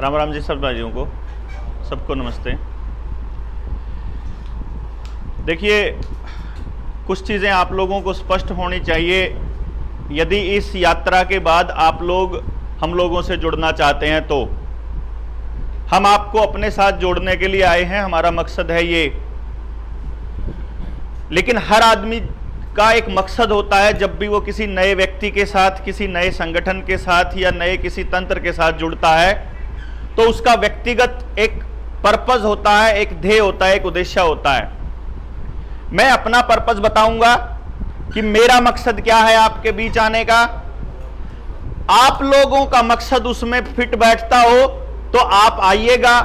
राम राम जी सब भाइयों को, सबको नमस्ते। देखिए, कुछ चीज़ें आप लोगों को स्पष्ट होनी चाहिए। यदि इस यात्रा के बाद आप लोग हम लोगों से जुड़ना चाहते हैं तो हम आपको अपने साथ जोड़ने के लिए आए हैं, हमारा मकसद है ये। लेकिन हर आदमी का एक मकसद होता है। जब भी वो किसी नए व्यक्ति के साथ, किसी नए संगठन के साथ या नए किसी तंत्र के साथ जुड़ता है तो उसका व्यक्तिगत एक पर्पस होता है, एक ध्येय होता है, एक उद्देश्य होता है। मैं अपना पर्पस बताऊंगा कि मेरा मकसद क्या है आपके बीच आने का। आप लोगों का मकसद उसमें फिट बैठता हो तो आप आइएगा।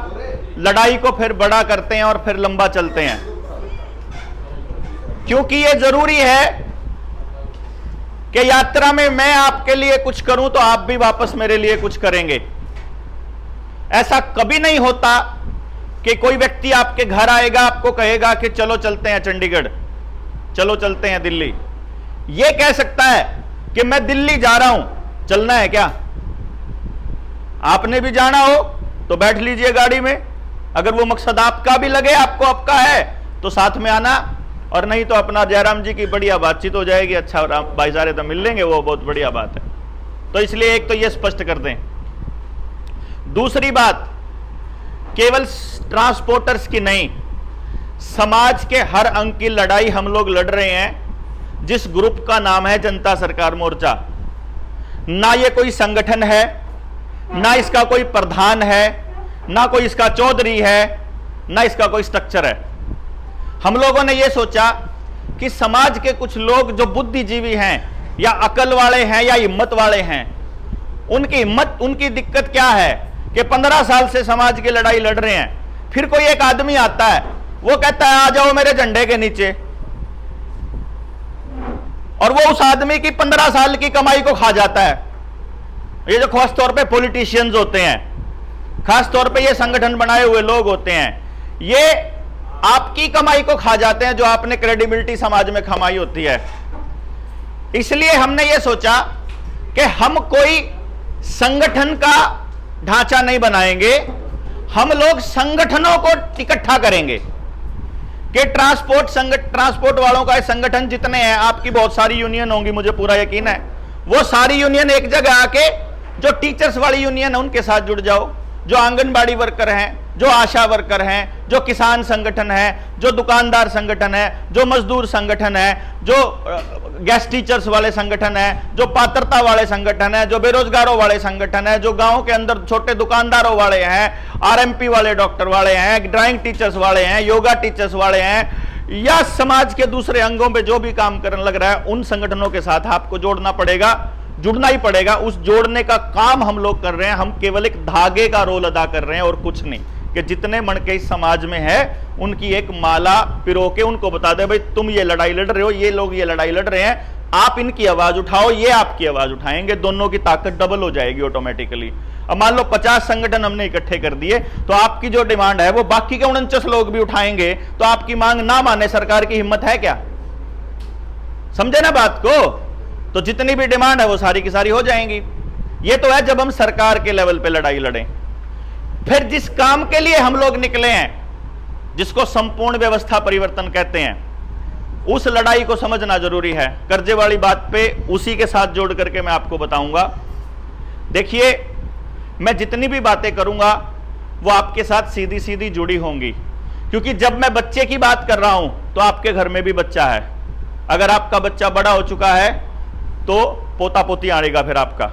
लड़ाई को फिर बड़ा करते हैं और फिर लंबा चलते हैं, क्योंकि यह जरूरी है कि यात्रा में मैं आपके लिए कुछ करूं तो आप भी वापस मेरे लिए कुछ करेंगे। ऐसा कभी नहीं होता कि कोई व्यक्ति आपके घर आएगा, आपको कहेगा कि चलो चलते हैं चंडीगढ़, चलो चलते हैं दिल्ली। यह कह सकता है कि मैं दिल्ली जा रहा हूं, चलना है क्या? आपने भी जाना हो तो बैठ लीजिए गाड़ी में। अगर वो मकसद आपका भी लगे, आपको आपका है, तो साथ में आना, और नहीं तो अपना जयराम जी की बढ़िया बातचीत हो जाएगी। अच्छा भाईचारे तो मिल लेंगे, वो बहुत बढ़िया बात है। तो इसलिए एक तो ये स्पष्ट कर दें। दूसरी बात, केवल ट्रांसपोर्टर्स की नहीं, समाज के हर अंग की लड़ाई हम लोग लड़ रहे हैं, जिस ग्रुप का नाम है जनता सरकार मोर्चा। ना ये कोई संगठन है, ना इसका कोई प्रधान है, ना कोई इसका चौधरी है, ना इसका कोई स्ट्रक्चर है। हम लोगों ने यह सोचा कि समाज के कुछ लोग जो बुद्धिजीवी हैं या अकल वाले हैं या हिम्मत वाले हैं, उनकी हिम्मत, उनकी दिक्कत क्या है कि 15 साल से समाज की लड़ाई लड़ रहे हैं। फिर कोई एक आदमी आता है, वो कहता है आ जाओ मेरे झंडे के नीचे, और वो उस आदमी की 15 साल की कमाई को खा जाता है। ये जो खास तौर पे पॉलिटिशियंस होते हैं, खास तौर पे ये संगठन बनाए हुए लोग होते हैं, ये आपकी कमाई को खा जाते हैं जो आपने क्रेडिबिलिटी समाज में कमाई होती है। इसलिए हमने ये सोचा कि हम कोई संगठन का ढांचा नहीं बनाएंगे, हम लोग संगठनों को इकट्ठा करेंगे कि ट्रांसपोर्ट वालों का संगठन जितने हैं, आपकी बहुत सारी यूनियन होंगी, मुझे पूरा यकीन है, वो सारी यूनियन एक जगह आके, जो टीचर्स वाली यूनियन है उनके साथ जुड़ जाओ, जो आंगनबाड़ी वर्कर हैं, जो आशा वर्कर हैं, जो किसान संगठन है, जो दुकानदार संगठन है, जो मजदूर संगठन है, जो गैस टीचर्स वाले संगठन है, जो पात्रता वाले संगठन है, जो बेरोजगारों वाले संगठन है, जो गांव के अंदर छोटे दुकानदारों वाले हैं, आरएमपी वाले डॉक्टर वाले हैं, ड्राइंग टीचर्स वाले हैं, योगा टीचर्स वाले हैं, या समाज के दूसरे अंगों पे जो भी काम करने लग रहा है, उन संगठनों के साथ आपको जोड़ना पड़ेगा, जुड़ना ही पड़ेगा। उस जोड़ने का काम हम लोग कर रहे हैं। हम केवल एक धागे का रोल अदा कर रहे हैं और कुछ नहीं, कि जितने मणके इस समाज में है उनकी एक माला पिरो के उनको बता दे, भाई तुम ये लड़ाई लड़ रहे हो, ये लोग ये लड़ाई लड़ रहे हैं, आप इनकी आवाज उठाओ, ये आपकी आवाज उठाएंगे, दोनों की ताकत डबल हो जाएगी ऑटोमेटिकली। अब मान लो 50 संगठन हमने इकट्ठे कर दिए, तो आपकी जो डिमांड है वो बाकी के 49 लोग भी उठाएंगे, तो आपकी मांग ना माने सरकार की हिम्मत है क्या? समझे ना बात को? तो जितनी भी डिमांड है वो सारी की सारी हो जाएंगी। ये तो है जब हम सरकार के लेवल पे लड़ाई लड़ें। फिर जिस काम के लिए हम लोग निकले हैं, जिसको संपूर्ण व्यवस्था परिवर्तन कहते हैं, उस लड़ाई को समझना जरूरी है। कर्जे वाली बात पे उसी के साथ जोड़ करके मैं आपको बताऊंगा। देखिए, मैं जितनी भी बातें करूंगा वो आपके साथ सीधी सीधी जुड़ी होंगी, क्योंकि जब मैं बच्चे की बात कर रहा हूं तो आपके घर में भी बच्चा है। अगर आपका बच्चा बड़ा हो चुका है तो पोता पोती आएगा फिर आपका।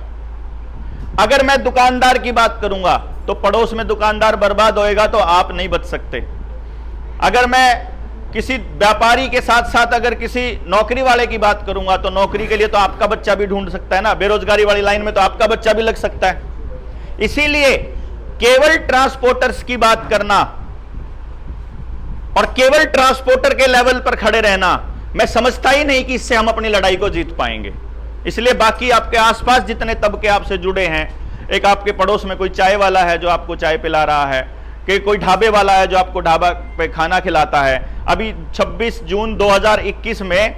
अगर मैं दुकानदार की बात करूंगा तो पड़ोस में दुकानदार बर्बाद होएगा तो आप नहीं बच सकते। अगर मैं किसी व्यापारी के साथ साथ अगर किसी नौकरी वाले की बात करूंगा तो नौकरी के लिए तो आपका बच्चा भी ढूंढ सकता है ना, बेरोजगारी वाली लाइन में तो आपका बच्चा भी लग सकता है। इसीलिए केवल ट्रांसपोर्टर्स की बात करना और केवल ट्रांसपोर्टर के लेवल पर खड़े रहना, मैं समझता ही नहीं कि इससे हम अपनी लड़ाई को जीत पाएंगे। इसलिए बाकी आपके आसपास जितने तबके आपसे जुड़े हैं, एक आपके पड़ोस में कोई चाय वाला है जो आपको चाय पिला रहा है, कि कोई ढाबे वाला है जो आपको ढाबा पे खाना खिलाता है। अभी 26 जून 2021 में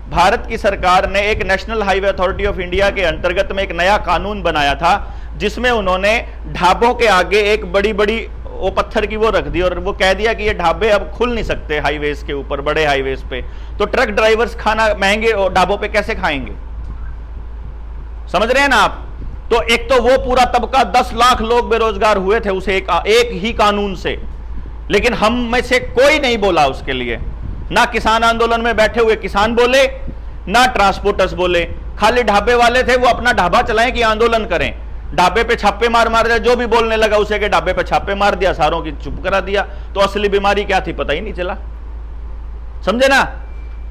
भारत की सरकार ने एक national highway authority of India के अंतर्गत में एक नया कानून बनाया था, जिसमें उन्होंने ढाबों के आगे एक बड़ी बड़ी वो पत्थर की वो रख दी और वो कह दिया कि ये ढाबे अब खुल नहीं सकते हाईवेज के ऊपर, बड़े हाईवेज पे। तो ट्रक ड्राइवर्स खाना महंगे और ढाबों पे कैसे खाएंगे? समझ रहे हैं ना आप? तो एक तो वो पूरा तबका 10 लाख लोग बेरोजगार हुए थे उसे एक ही कानून से, लेकिन हम में से कोई नहीं बोला उसके लिए। ना किसान आंदोलन में बैठे हुए किसान बोले, ना ट्रांसपोर्टर्स बोले, खाली ढाबे वाले थे वो अपना ढाबा चलाएं कि आंदोलन करें। ढाबे पे छापे मार दिया, जो भी बोलने लगा उसे के ढाबे पे छापे मार दिया, सारों की चुप करा दिया। तो असली बीमारी क्या थी पता ही नहीं चला। समझे ना?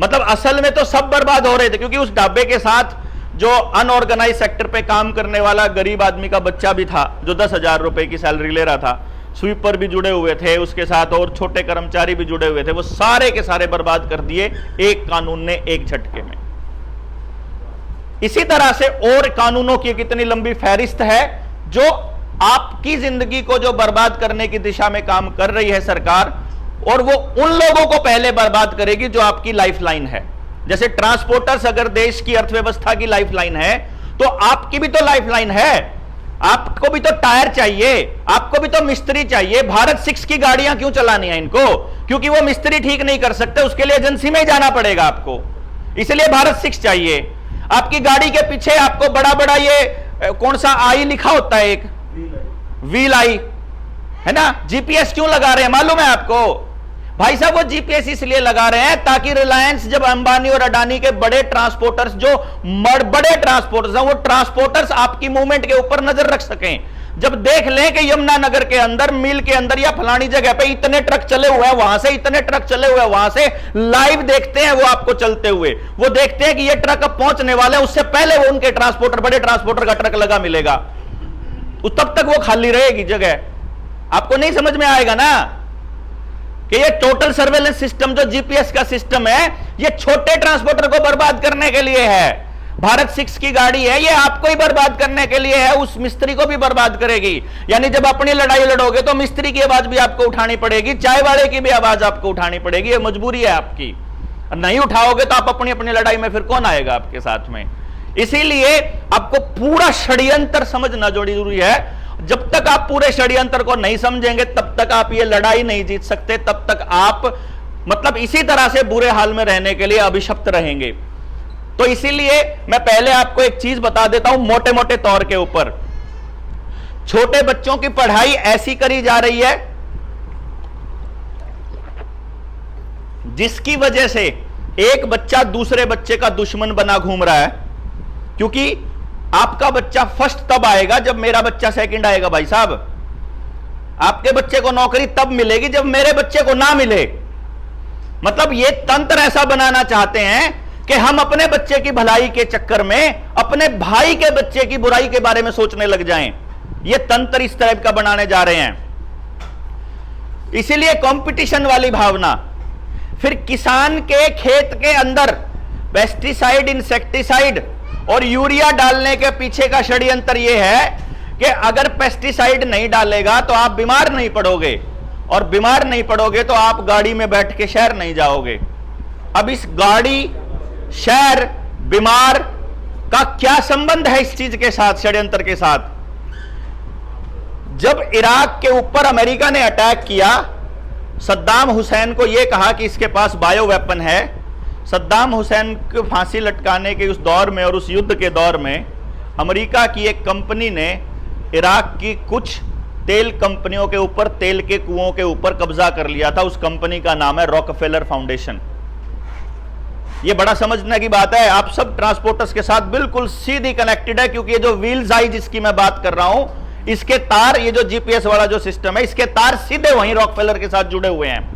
मतलब असल में तो सब बर्बाद हो रहे थे, क्योंकि उस ढाबे के साथ जो अनऑर्गेनाइज सेक्टर पे काम करने वाला गरीब आदमी का बच्चा भी था, जो 10,000 रुपए की सैलरी ले रहा था, स्वीपर भी जुड़े हुए थे उसके साथ, और छोटे कर्मचारी भी जुड़े हुए थे, वो सारे के सारे बर्बाद कर दिए एक कानून ने, एक झटके में। इसी तरह से और कानूनों की कितनी लंबी फहरिस्त है जो आपकी जिंदगी को जो बर्बाद करने की दिशा में काम कर रही है सरकार, और वो उन लोगों को पहले बर्बाद करेगी जो आपकी लाइफलाइन है। जैसे ट्रांसपोर्टर्स अगर देश की अर्थव्यवस्था की लाइफलाइन है, तो आपकी भी तो लाइफलाइन है। आपको भी तो टायर चाहिए, आपको भी तो मिस्त्री चाहिए। भारत 6 की गाड़ियां क्यों चलानी है इनको? क्योंकि वो मिस्त्री ठीक नहीं कर सकते, उसके लिए एजेंसी में ही जाना पड़ेगा आपको, इसलिए भारत 6 चाहिए। आपकी गाड़ी के पीछे आपको बड़ा बड़ा ये कौन सा आई लिखा होता है, एक व्हील आई है ना। जीपीएस क्यों लगा रहे हैं मालूम है आपको? भाई साहब वो जीपीएस इसलिए लगा रहे हैं ताकि रिलायंस, जब अंबानी और अडानी के बड़े ट्रांसपोर्टर्स, जो बड़े ट्रांसपोर्टर्स हैं, वो ट्रांसपोर्टर्स आपकी मूवमेंट के ऊपर नजर रख सकें। जब देख लें कि यमुनानगर के अंदर, मिल के अंदर या फलानी जगह पे इतने ट्रक चले हुए हैं, वहां से इतने ट्रक चले हुए हैं, वहां से लाइव देखते हैं वो आपको चलते हुए, वो देखते हैं कि ये ट्रक अब पहुंचने वाले हैं, उससे पहले वो उनके ट्रांसपोर्टर, बड़े ट्रांसपोर्टर का ट्रक लगा मिलेगा, तब तक वो खाली रहेगी जगह। आपको नहीं समझ में आएगा ना कि ये टोटल सर्वेलेंस सिस्टम जो जीपीएस का सिस्टम है, ये छोटे ट्रांसपोर्टर को बर्बाद करने के लिए है। भारत 6 की गाड़ी है, ये आपको ही बर्बाद करने के लिए है, उस मिस्त्री को भी बर्बाद करेगी। यानी जब अपनी लड़ाई लड़ोगे तो मिस्त्री की आवाज भी आपको उठानी पड़ेगी, चाय वाले की भी आवाज आपको उठानी पड़ेगी, ये मजबूरी है आपकी। नहीं उठाओगे तो आप अपनी अपनी लड़ाई में फिर कौन आएगा आपके साथ में? इसीलिए आपको पूरा षड्यंत्र समझना जरूरी है। जब तक आप पूरे षड्यंत्र को नहीं समझेंगे तब तक आप ये लड़ाई नहीं जीत सकते, तब तक आप मतलब इसी तरह से बुरे हाल में रहने के लिए अभिशप्त रहेंगे। तो इसीलिए मैं पहले आपको एक चीज बता देता हूं मोटे मोटे तौर के ऊपर। छोटे बच्चों की पढ़ाई ऐसी करी जा रही है जिसकी वजह से एक बच्चा दूसरे बच्चे का दुश्मन बना घूम रहा है, क्योंकि आपका बच्चा फर्स्ट तब आएगा जब मेरा बच्चा सेकंड आएगा। भाई साहब, आपके बच्चे को नौकरी तब मिलेगी जब मेरे बच्चे को ना मिले। मतलब ये तंत्र ऐसा बनाना चाहते हैं कि हम अपने बच्चे की भलाई के चक्कर में अपने भाई के बच्चे की बुराई के बारे में सोचने लग जाएं। ये तंत्र इस तरह का बनाने जा रहे हैं। इसीलिए कंपटीशन वाली भावना, फिर किसान के खेत के अंदर पेस्टिसाइड, इंसेक्टिसाइड और यूरिया डालने के पीछे का षड्यंत्र यह है कि अगर पेस्टिसाइड नहीं डालेगा तो आप बीमार नहीं पड़ोगे, और बीमार नहीं पड़ोगे तो आप गाड़ी में बैठ के शहर नहीं जाओगे। अब इस गाड़ी, शहर, बीमार का क्या संबंध है इस चीज के साथ, षड्यंत्र के साथ? जब इराक के ऊपर अमेरिका ने अटैक किया, सद्दाम हुसैन को यह कहा कि इसके पास बायो वेपन है। सद्दाम हुसैन को फांसी लटकाने के उस दौर में और उस युद्ध के दौर में अमेरिका की एक कंपनी ने इराक की कुछ तेल कंपनियों के ऊपर, तेल के कुओं के ऊपर कब्जा कर लिया था। उस कंपनी का नाम है रॉकफेलर फाउंडेशन। यह बड़ा समझने की बात है। आप सब ट्रांसपोर्टर्स के साथ बिल्कुल सीधी कनेक्टेड है, क्योंकि ये जो व्हील्स आई जिसकी मैं बात कर रहा हूं, इसके तार, ये जो जीपीएस वाला जो सिस्टम है, इसके तार सीधे वहीं रॉकफेलर के साथ जुड़े हुए हैं।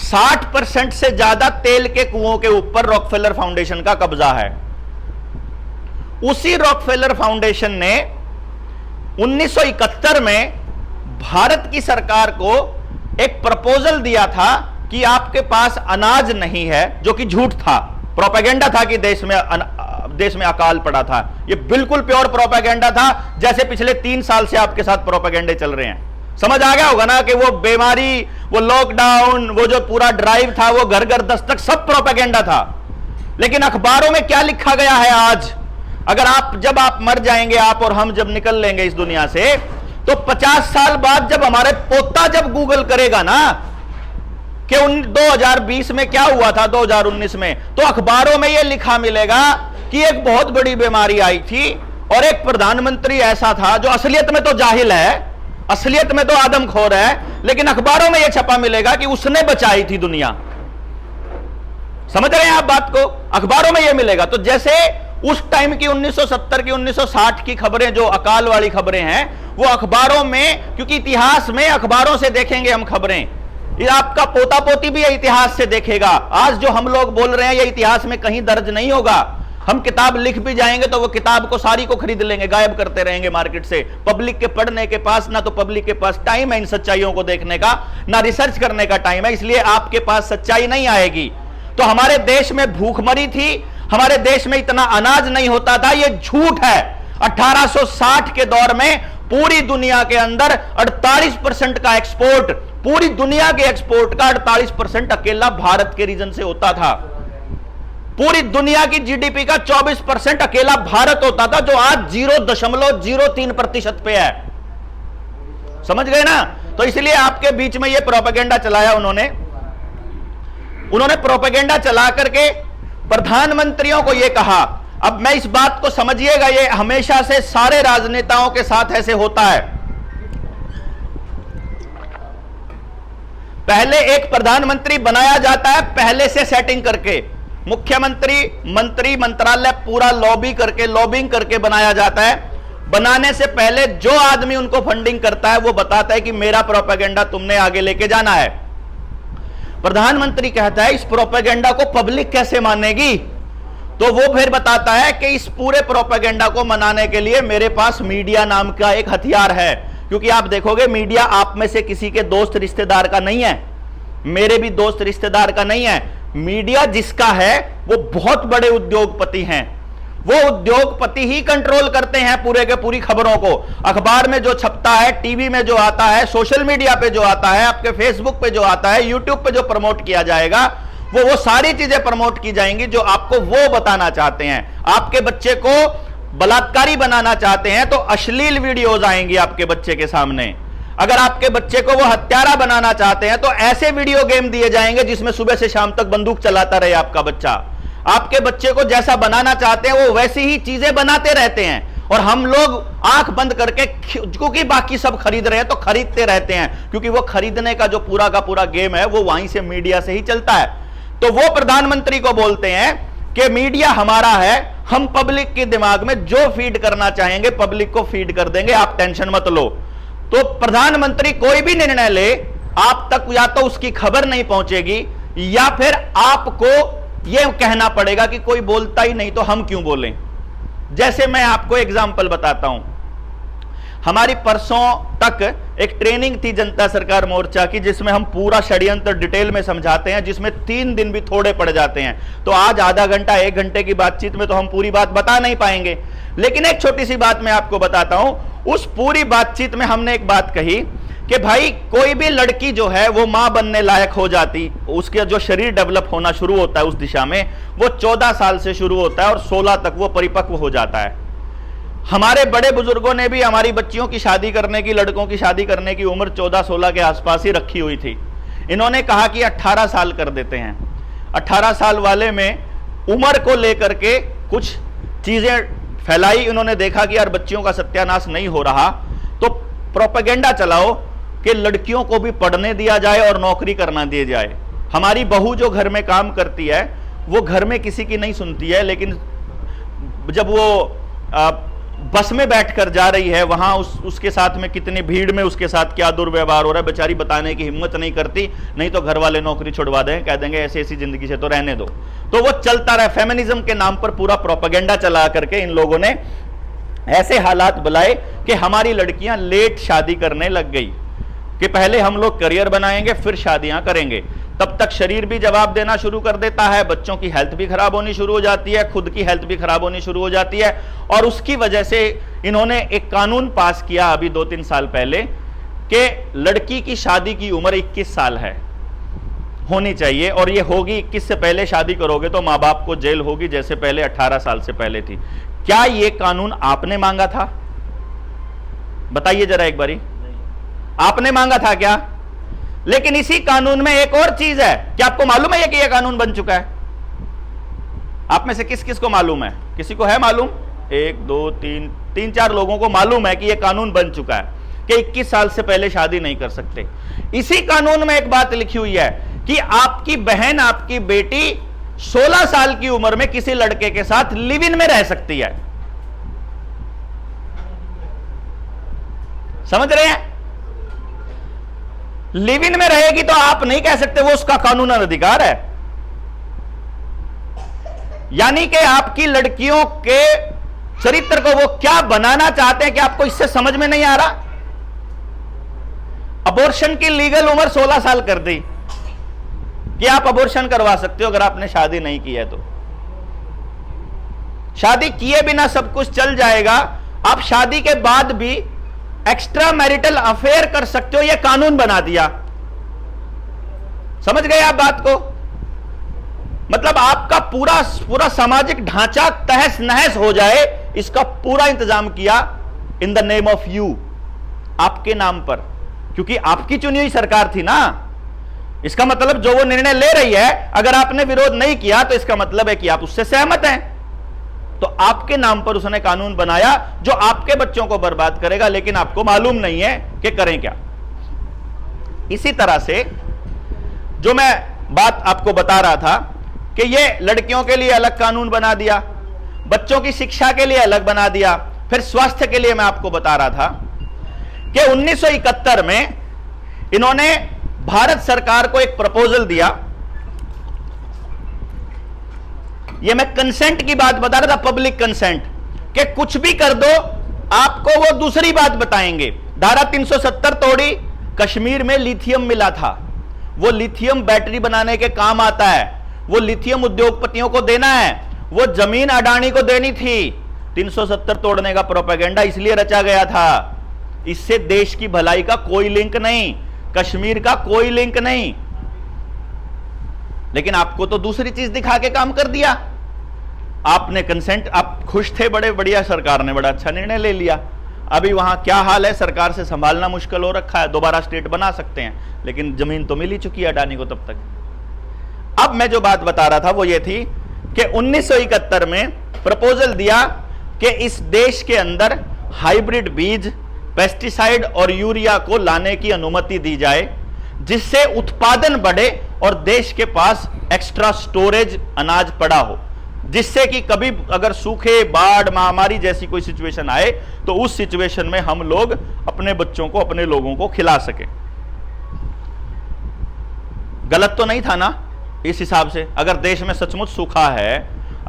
60% से ज्यादा तेल के कुओं के ऊपर रॉकफेलर फाउंडेशन का कब्जा है। उसी रॉकफेलर फाउंडेशन ने 1971 में भारत की सरकार को एक प्रपोजल दिया था कि आपके पास अनाज नहीं है, जो कि झूठ था, प्रोपेगेंडा था कि देश में अकाल पड़ा था। यह बिल्कुल प्योर प्रोपेगेंडा था, जैसे पिछले 3 साल से आपके साथ प्रोपेगेंडे चल रहे हैं। समझ आ गया होगा ना कि वो बीमारी, वो लॉकडाउन, वो जो पूरा ड्राइव था, वो घर घर दस्तक, सब प्रोपेगेंडा था। लेकिन अखबारों में क्या लिखा गया है आज? अगर जब आप मर जाएंगे, आप और हम जब निकल लेंगे इस दुनिया से, तो 50 साल बाद जब हमारे पोता जब गूगल करेगा ना कि 2020 में क्या हुआ था 2019 में, तो अखबारों में यह लिखा मिलेगा कि एक बहुत बड़ी बीमारी आई थी और एक प्रधानमंत्री ऐसा था जो असलियत में तो जाहिल है, असलियत में तो आदमखोर है, लेकिन अखबारों में यह छपा मिलेगा कि उसने बचाई थी दुनिया। समझ रहे हैं आप बात को? अखबारों में यह मिलेगा। तो जैसे उस टाइम की 1970 की 1960 की खबरें, जो अकाल वाली खबरें हैं, वो अखबारों में, क्योंकि इतिहास में अखबारों से देखेंगे हम खबरें, ये आपका पोता पोती भी इतिहास से देखेगा। आज जो हम लोग बोल रहे हैं ये इतिहास में कहीं दर्ज नहीं होगा। हम किताब लिख भी जाएंगे तो वो किताब को सारी को खरीद लेंगे, गायब करते रहेंगे मार्केट से। पब्लिक के पढ़ने के पास ना तो पब्लिक के पास टाइम है इन सच्चाइयों को देखने का, ना रिसर्च करने का टाइम है, इसलिए आपके पास सच्चाई नहीं आएगी। तो हमारे देश में भूखमरी थी, हमारे देश में इतना अनाज नहीं होता था, यह झूठ है। 1860 के दौर में पूरी दुनिया के अंदर 48% का एक्सपोर्ट, पूरी दुनिया के एक्सपोर्ट का 48% अकेला भारत के रीजन से होता था। पूरी दुनिया की जीडीपी का 24% अकेला भारत होता था, जो आज 0.03% पे है। समझ गए ना? तो इसलिए आपके बीच में यह प्रोपेगेंडा चलाया उन्होंने प्रोपेगेंडा चला करके प्रधानमंत्रियों को यह कहा। अब मैं इस बात को समझिएगा, यह हमेशा से सारे राजनेताओं के साथ ऐसे होता है। पहले एक प्रधानमंत्री बनाया जाता है, पहले से सेटिंग करके, मुख्यमंत्री, मंत्री, मंत्रालय पूरा लॉबिंग करके बनाया जाता है। बनाने से पहले जो आदमी उनको फंडिंग करता है वो बताता है कि मेरा प्रोपेगेंडा तुमने आगे लेके जाना है। प्रधानमंत्री कहता है इस प्रोपेगेंडा को पब्लिक कैसे मानेगी, तो वो फिर बताता है कि इस पूरे प्रोपेगेंडा को मनाने के लिए मेरे पास मीडिया नाम का एक हथियार है। क्योंकि आप देखोगे मीडिया आप में से किसी के दोस्त रिश्तेदार का नहीं है, मेरे भी दोस्त रिश्तेदार का नहीं है। मीडिया जिसका है वो बहुत बड़े उद्योगपति हैं, वो उद्योगपति ही कंट्रोल करते हैं पूरे के पूरी खबरों को। अखबार में जो छपता है, टीवी में जो आता है, सोशल मीडिया पे जो आता है, आपके फेसबुक पे जो आता है, यूट्यूब पे जो प्रमोट किया जाएगा, वो सारी चीजें प्रमोट की जाएंगी जो आपको वो बताना चाहते हैं। आपके बच्चे को बलात्कारी बनाना चाहते हैं तो अश्लील वीडियोज आएंगी आपके बच्चे के सामने। अगर आपके बच्चे को वो हत्यारा बनाना चाहते हैं तो ऐसे वीडियो गेम दिए जाएंगे जिसमें सुबह से शाम तक बंदूक चलाता रहे आपका बच्चा। आपके बच्चे को जैसा बनाना चाहते हैं वो वैसी ही चीजें बनाते रहते हैं, और हम लोग आंख बंद करके, क्योंकि बाकी सब खरीद रहे हैं तो खरीदते रहते हैं, क्योंकि वो खरीदने का जो पूरा का पूरा गेम है वो वहीं से मीडिया से ही चलता है। तो वो प्रधानमंत्री को बोलते हैं कि मीडिया हमारा है, हम पब्लिक के दिमाग में जो फीड करना चाहेंगे पब्लिक को फीड कर देंगे, आप टेंशन मत लो। तो प्रधानमंत्री कोई भी निर्णय ले, आप तक या तो उसकी खबर नहीं पहुंचेगी या फिर आपको यह कहना पड़ेगा कि कोई बोलता ही नहीं तो हम क्यों बोलें। जैसे मैं आपको एग्जाम्पल बताता हूं, हमारी परसों तक एक ट्रेनिंग थी जनता सरकार मोर्चा की, जिसमें हम पूरा षड्यंत्र डिटेल में समझाते हैं, जिसमें 3 दिन भी थोड़े पड़ जाते हैं। तो आज आधा घंटा 1 घंटे की बातचीत में तो हम पूरी बात बता नहीं पाएंगे, लेकिन एक छोटी सी बात मैं आपको बताता हूं। उस पूरी बातचीत में हमने एक बात कही कि भाई कोई भी लड़की जो है वो मां बनने लायक हो जाती, उसके जो शरीर डेवलप होना शुरू होता है उस दिशा में, वो 14 साल से शुरू होता है और 16 तक वो परिपक्व हो जाता है। हमारे बड़े बुजुर्गों ने भी हमारी बच्चियों की शादी करने की, लड़कों की शादी करने की उम्र 14-16 के आसपास ही रखी हुई थी। इन्होंने कहा कि 18 साल कर देते हैं। 18 साल वाले में उम्र को लेकर के कुछ चीजें फैलाई, उन्होंने देखा कि यार बच्चियों का सत्यानाश नहीं हो रहा, तो प्रोपेगेंडा चलाओ कि लड़कियों को भी पढ़ने दिया जाए और नौकरी करना दिया जाए। हमारी बहू जो घर में काम करती है वो घर में किसी की नहीं सुनती है, लेकिन जब वो बस में बैठकर जा रही है, वहां उसके साथ में कितनी भीड़ में उसके साथ क्या दुर्व्यवहार हो रहा है, बेचारी बताने की हिम्मत नहीं करती, नहीं तो घर वाले नौकरी छुड़वा दें, कह देंगे ऐसी ऐसी जिंदगी से तो रहने दो। तो वो चलता रहा, फेमिनिज्म के नाम पर पूरा प्रोपेगेंडा चला करके इन लोगों ने ऐसे हालात बुलाए कि हमारी लड़कियां लेट शादी करने लग गई, कि पहले हम लोग करियर बनाएंगे फिर शादियां करेंगे। तब तक शरीर भी जवाब देना शुरू कर देता है, बच्चों की हेल्थ भी खराब होनी शुरू हो जाती है, खुद की हेल्थ भी खराब होनी शुरू हो जाती है। और उसकी वजह से इन्होंने एक कानून पास किया अभी 2-3 साल पहले कि लड़की की शादी की उम्र 21 साल है। होनी चाहिए, और ये होगी 21 से पहले शादी करोगे तो मां बाप को जेल होगी, जैसे पहले 18 साल से पहले थी। क्या ये कानून आपने मांगा था? बताइए जरा एक बारी, आपने मांगा था क्या? लेकिन इसी कानून में एक और चीज है, क्या आपको मालूम है कि यह कानून बन चुका है? आप में से किस किस को मालूम है? किसी को है मालूम? 1 2 3 4 लोगों को मालूम है कि यह कानून बन चुका है कि 21 साल से पहले शादी नहीं कर सकते। इसी कानून में एक बात लिखी हुई है कि आपकी बहन, आपकी बेटी 16 साल की उम्र में किसी लड़के के साथ लिव इन में रह सकती है। समझ रहे हैं? लिव इन में रहेगी तो आप नहीं कह सकते, वो उसका कानूनन अधिकार है। यानी कि आपकी लड़कियों के चरित्र को वो क्या बनाना चाहते हैं कि आपको इससे समझ में नहीं आ रहा? अबॉर्शन की लीगल उम्र 16 साल कर दी कि आप अबॉर्शन करवा सकते हो अगर आपने शादी नहीं की है तो। शादी किए बिना सब कुछ चल जाएगा, आप शादी के बाद भी एक्स्ट्रा मैरिटल अफेयर कर सकते हो, यह कानून बना दिया। समझ गए आप बात को? मतलब आपका पूरा पूरा सामाजिक ढांचा तहस नहस हो जाए, इसका पूरा इंतजाम किया in the name of you, आपके नाम पर, क्योंकि आपकी चुनी हुई सरकार थी ना। इसका मतलब जो वो निर्णय ले रही है, अगर आपने विरोध नहीं किया तो इसका मतलब है कि आप उससे सहमत हैं। तो आपके नाम पर उसने कानून बनाया जो आपके बच्चों को बर्बाद करेगा, लेकिन आपको मालूम नहीं है कि करें क्या। इसी तरह से जो मैं बात आपको बता रहा था कि ये लड़कियों के लिए अलग कानून बना दिया, बच्चों की शिक्षा के लिए अलग बना दिया, फिर स्वास्थ्य के लिए मैं आपको बता रहा था कि 1971 में इन्होंने भारत सरकार को एक प्रपोजल दिया। ये मैं कंसेंट की बात बता रहा था, पब्लिक कंसेंट, कि कुछ भी कर दो आपको वो दूसरी बात बताएंगे। धारा 370 तोड़ी, कश्मीर में लिथियम मिला था, वो लिथियम बैटरी बनाने के काम आता है, वो लिथियम उद्योगपतियों को देना है, वो जमीन अडानी को देनी थी। 370 तोड़ने का प्रोपेगेंडा इसलिए रचा गया था, इससे देश की भलाई का कोई लिंक नहीं, कश्मीर का कोई लिंक नहीं। लेकिन आपको तो दूसरी चीज दिखा के काम कर दिया। आपने कंसेंट, आप खुश थे, बड़े बढ़िया, सरकार ने बड़ा अच्छा निर्णय ले लिया। अभी वहां क्या हाल है, सरकार से संभालना मुश्किल हो रखा है। दोबारा स्टेट बना सकते हैं, लेकिन जमीन तो मिल ही चुकी है अडानी को तब तक। अब मैं जो बात बता रहा था वो ये थी कि 1971 में प्रपोजल दिया कि इस देश के अंदर हाइब्रिड बीज, पेस्टिसाइड और यूरिया को लाने की अनुमति दी जाए, जिससे उत्पादन बढ़े और देश के पास एक्स्ट्रा स्टोरेज अनाज पड़ा हो, जिससे कि कभी अगर सूखे, बाढ़, महामारी जैसी कोई सिचुएशन आए तो उस सिचुएशन में हम लोग अपने बच्चों को, अपने लोगों को खिला सके। गलत तो नहीं था ना इस हिसाब से? अगर देश में सचमुच सूखा है,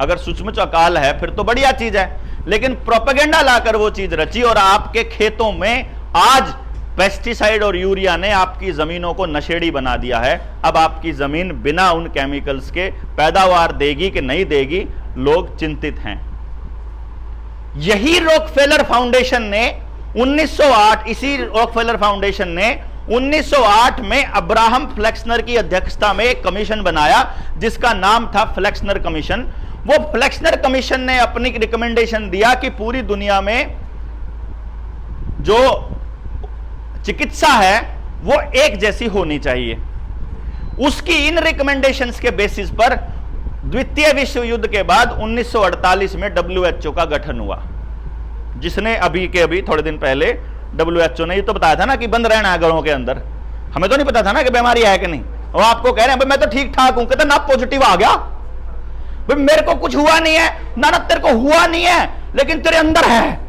अगर सचमुच अकाल है, फिर तो बढ़िया चीज है। लेकिन प्रोपेगेंडा लाकर वो चीज रची और आपके खेतों में आज पेस्टिसाइड और यूरिया ने आपकी जमीनों को नशेड़ी बना दिया है। अब आपकी जमीन बिना उन केमिकल्स के पैदावार देगी कि नहीं देगी, लोग चिंतित हैं। यही रॉकफेलर फाउंडेशन ने 1908, इसी रॉकफेलर फाउंडेशन ने 1908 में अब्राहम फ्लेक्सनर की अध्यक्षता में एक कमीशन बनाया जिसका नाम था फ्लेक्सनर कमीशन। वो फ्लेक्सनर कमीशन ने अपनी रिकमेंडेशन दिया कि पूरी दुनिया में जो चिकित्सा है वो एक जैसी होनी चाहिए। उसकी इन रिकमेंडेशंस के बेसिस पर द्वितीय विश्व युद्ध के बाद 1948 में WHO का गठन हुआ, जिसने अभी के अभी थोड़े दिन पहले WHO ने ये तो बताया था ना कि बंद रहना है घरों के अंदर। हमें तो नहीं पता था ना कि बीमारी है कि नहीं। और आपको कह रहे हैं भाई मैं तो ठीक ठाक हूं, कहते ना पॉजिटिव आ गया, भाई मेरे को कुछ हुआ नहीं है ना, तेरे को हुआ नहीं है लेकिन तेरे अंदर है।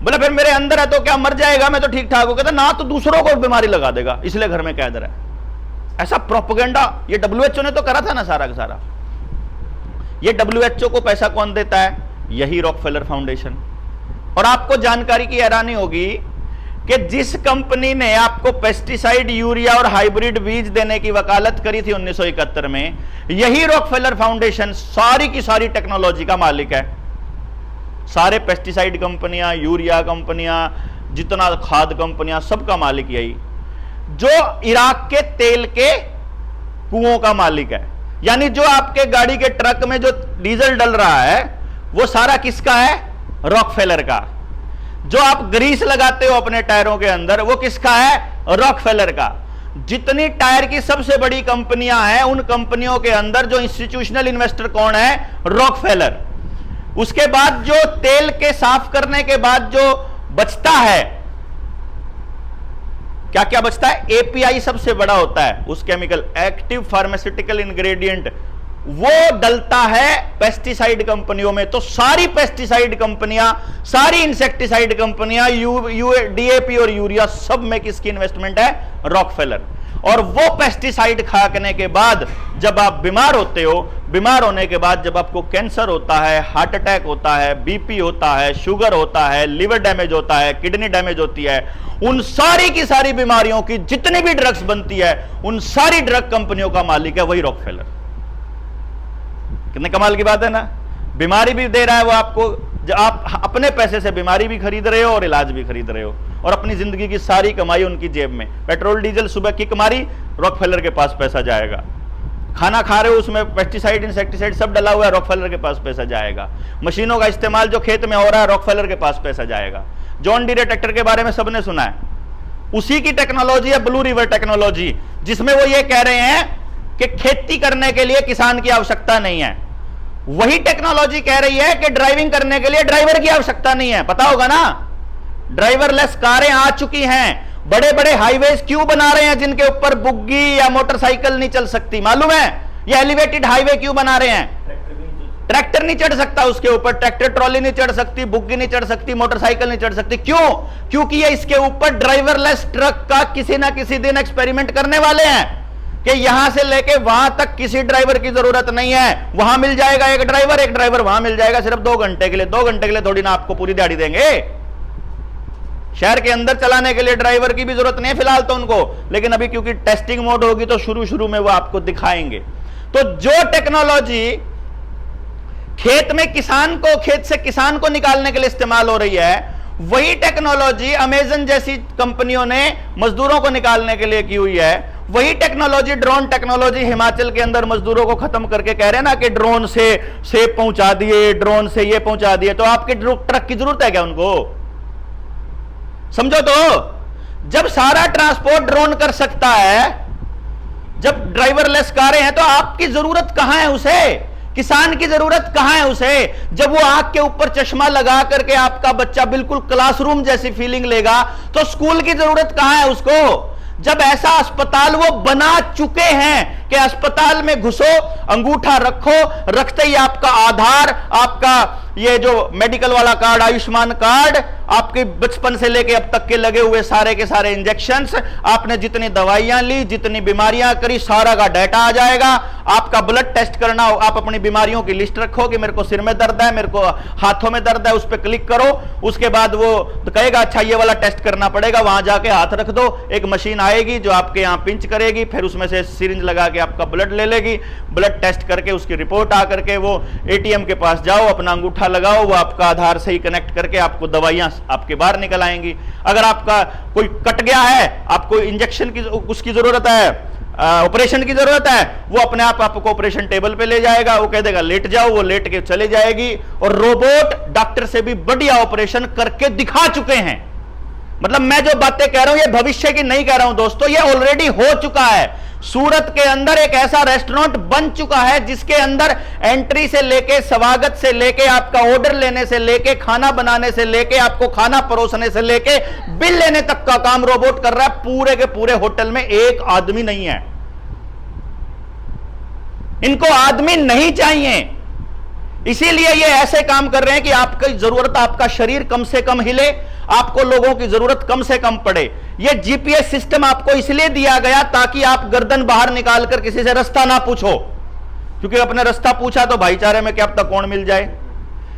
बोले फिर मेरे अंदर है तो क्या मर जाएगा, मैं तो ठीक ठाक हूं। कहता ना, तो दूसरों को बीमारी लगा देगा, इसलिए घर में कैद रहे। ऐसा प्रोपेगेंडा ये WHO ने तो करा था ना सारा का सारा। ये WHO को पैसा कौन देता है? यही रॉकफेलर फाउंडेशन। और आपको जानकारी की हैरानी होगी कि जिस कंपनी ने आपको पेस्टिसाइड, यूरिया और हाइब्रिड बीज देने की वकालत करी थी 1971 में, यही रॉकफेलर फाउंडेशन सारी की सारी टेक्नोलॉजी का मालिक है। सारे पेस्टिसाइड कंपनियां, यूरिया कंपनियां, जितना खाद कंपनियां, सबका मालिक यही। जो इराक के तेल के कुओं का मालिक है। यानी जो आपके गाड़ी के ट्रक में जो डीजल डल रहा है वो सारा किसका है? रॉकफेलर का। जो आप ग्रीस लगाते हो अपने टायरों के अंदर वो किसका है? रॉकफेलर का। जितनी टायर की सबसे बड़ी कंपनियां हैं उन कंपनियों के अंदर जो इंस्टीट्यूशनल इन्वेस्टर कौन है? रॉकफेलर। उसके बाद जो तेल के साफ करने के बाद जो बचता है, क्या क्या बचता है? एपीआई सबसे बड़ा होता है उस केमिकल, एक्टिव फार्मास्यूटिकल इंग्रेडिएंट, वो डलता है पेस्टिसाइड कंपनियों में। तो सारी पेस्टिसाइड कंपनियां, सारी इंसेक्टिसाइड कंपनियां, डीएपी और यूरिया, सब में किसकी इन्वेस्टमेंट है? रॉकफेलर। और वो पेस्टिसाइड खाने के बाद जब आप बीमार होते हो, बीमार होने के बाद जब आपको कैंसर होता है, हार्ट अटैक होता है, बीपी होता है, शुगर होता है, लिवर डैमेज होता है, किडनी डैमेज होती है, उन सारी की सारी बीमारियों की जितनी भी ड्रग्स बनती है उन सारी ड्रग कंपनियों का मालिक है वही रॉकफेलर। कितने कमाल की बात है ना? बीमारी भी दे रहा है वो आपको, जो आप अपने पैसे से बीमारी भी खरीद रहे हो और इलाज भी खरीद रहे हो, और अपनी जिंदगी की सारी कमाई उनकी जेब में। पेट्रोल डीजल सुबह किक मारी, रॉकफेलर के पास पैसा जाएगा। खाना खा रहे हो उसमें पेस्टिसाइड इंसेक्टिसाइड सब डला हुआ है, रॉकफेलर के पास पैसा जाएगा। मशीनों का इस्तेमाल जो खेत में हो रहा है, रॉकफेलर के पास पैसा जाएगा। जॉन डीरे ट्रैक्टर के बारे में सबने सुना है, उसी की टेक्नोलॉजी है ब्लू रिवर टेक्नोलॉजी, जिसमें वो ये कह रहे हैं कि खेती करने के लिए किसान की आवश्यकता नहीं है। वही टेक्नोलॉजी कह रही है कि ड्राइविंग करने के लिए ड्राइवर की आवश्यकता नहीं है। पता होगा ना, ड्राइवरलेस कारें आ चुकी हैं। बड़े बड़े हाईवेज क्यों बना रहे हैं जिनके ऊपर बुग्गी या मोटरसाइकिल नहीं चल सकती? मालूम है? ये एलिवेटेड हाईवे क्यों बना रहे हैं? ट्रैक्टर नहीं चढ़ सकता उसके ऊपर, ट्रैक्टर ट्रॉली नहीं चढ़ सकती, बुग्गी नहीं चढ़ सकती, मोटरसाइकिल नहीं चढ़ सकती। क्यों? क्योंकि ये इसके ऊपर ड्राइवरलेस ट्रक का किसी ना किसी दिन एक्सपेरिमेंट करने वाले हैं कि यहां से लेके वहां तक किसी ड्राइवर की जरूरत नहीं है। वहां मिल जाएगा एक ड्राइवर वहां मिल जाएगा सिर्फ 2 घंटे के लिए। 2 घंटे के लिए थोड़ी ना आपको पूरी दिहाड़ी देंगे। शहर के अंदर चलाने के लिए ड्राइवर की भी जरूरत नहीं है फिलहाल तो उनको, लेकिन अभी क्योंकि टेस्टिंग मोड होगी तो शुरू में वो आपको दिखाएंगे। तो जो टेक्नोलॉजी खेत में खेत से किसान को निकालने के लिए इस्तेमाल हो रही है, वही टेक्नोलॉजी अमेजन जैसी कंपनियों ने मजदूरों को निकालने के लिए की हुई है। वही टेक्नोलॉजी, ड्रोन टेक्नोलॉजी, हिमाचल के अंदर मजदूरों को खत्म करके कह रहे हैं ना कि ड्रोन से सेब पहुंचा दिए, ड्रोन से ये पहुंचा दिए। तो आपके ट्रक की जरूरत है क्या उनको? समझो तो, जब सारा ट्रांसपोर्ट ड्रोन कर सकता है, जब ड्राइवरलेस कारें हैं, तो आपकी जरूरत कहां है उसे? किसान की जरूरत कहां है उसे? जब वो आंख के ऊपर चश्मा लगा करके आपका बच्चा बिल्कुल क्लासरूम जैसी फीलिंग लेगा, तो स्कूल की जरूरत कहां है उसको? जब ऐसा अस्पताल वो बना चुके हैं कि अस्पताल में घुसो, अंगूठा रखो, रखते ही आपका आधार, आपका ये जो मेडिकल वाला कार्ड, आयुष्मान कार्ड, आपके बचपन से लेके अब तक के लगे हुए सारे के सारे इंजेक्शंस, आपने जितनी दवाइयां ली, जितनी बीमारियां करी, सारा का डाटा आ जाएगा। आपका ब्लड टेस्ट करना हो, आप अपनी बीमारियों की लिस्ट रखो कि मेरे को सिर में दर्द है, मेरे को हाथों में दर्द है, उस पर क्लिक करो। उसके बाद वो तो कहेगा अच्छा ये वाला टेस्ट करना पड़ेगा, वहां जाके हाथ रख दो, एक मशीन आएगी जो आपके यहां पिंच करेगी, फिर उसमें से सिरिंज लगा के आपका ब्लड ले लेगी। ब्लड टेस्ट करके उसकी रिपोर्ट आकर के वो एटीएम के पास जाओ, अपना अंगूठा लगाओ, वो आपका आधार से ही कनेक्ट करके आपको दवाइयां आपके बाहर निकल आएंगी। अगर आपका कोई कट गया है, आपको इंजेक्शन की उसकी जरूरत है, ऑपरेशन की जरूरत है, वो अपने आप आपको ऑपरेशन टेबल पे ले जाएगा, वो कह देगा लेट जाओ, वो लेट के चले जाएगी। और रोबोट डॉक्टर से भी बढ़िया ऑपरेशन करके दिखा चुके हैं। मतलब मैं जो बातें कह रहा हूं ये भविष्य की नहीं कह रहा हूं दोस्तों, ये ऑलरेडी हो चुका है। सूरत के अंदर एक ऐसा रेस्टोरेंट बन चुका है जिसके अंदर एंट्री से लेके, स्वागत से लेके, आपका ऑर्डर लेने से लेके, खाना बनाने से लेके, आपको खाना परोसने से लेके बिल लेने तक का काम रोबोट कर रहा है। पूरे के पूरे होटल में एक आदमी नहीं है। इनको आदमी नहीं चाहिए, इसीलिए ये ऐसे काम कर रहे हैं कि आपकी जरूरत, आपका शरीर कम से कम हिले, आपको लोगों की जरूरत कम से कम पड़े। ये जीपीएस सिस्टम आपको इसलिए दिया गया ताकि आप गर्दन बाहर निकालकर किसी से रास्ता ना पूछो, क्योंकि अपने रास्ता पूछा तो भाईचारे में क्या अब तक कौन मिल जाए।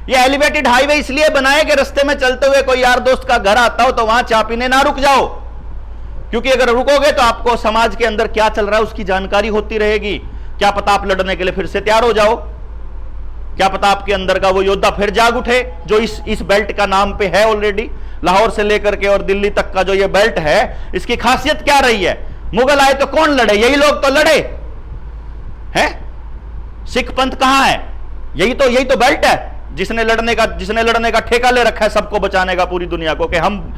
ये एलिवेटेड हाईवे इसलिए बनाए कि रास्ते में चलते हुए कोई यार दोस्त का घर आता हो तो वहां चा पीने ना रुक जाओ, क्योंकि अगर रुकोगे तो आपको समाज के अंदर क्या चल रहा है उसकी जानकारी होती रहेगी। क्या पता आप लड़ने के लिए फिर से तैयार हो जाओ, क्या पता आपके अंदर का वो योद्धा फिर जाग उठे जो इस बेल्ट का नाम पे है ऑलरेडी। लाहौर से लेकर के और दिल्ली तक का जो ये बेल्ट है, इसकी खासियत क्या रही है? मुगल आए तो कौन लड़े? यही लोग तो लड़े। है? सिख पंथ कहां है? यही तो बेल्ट है जिसने लड़ने का ठेका ले रखा है सबको बचाने का, पूरी दुनिया को, कि हम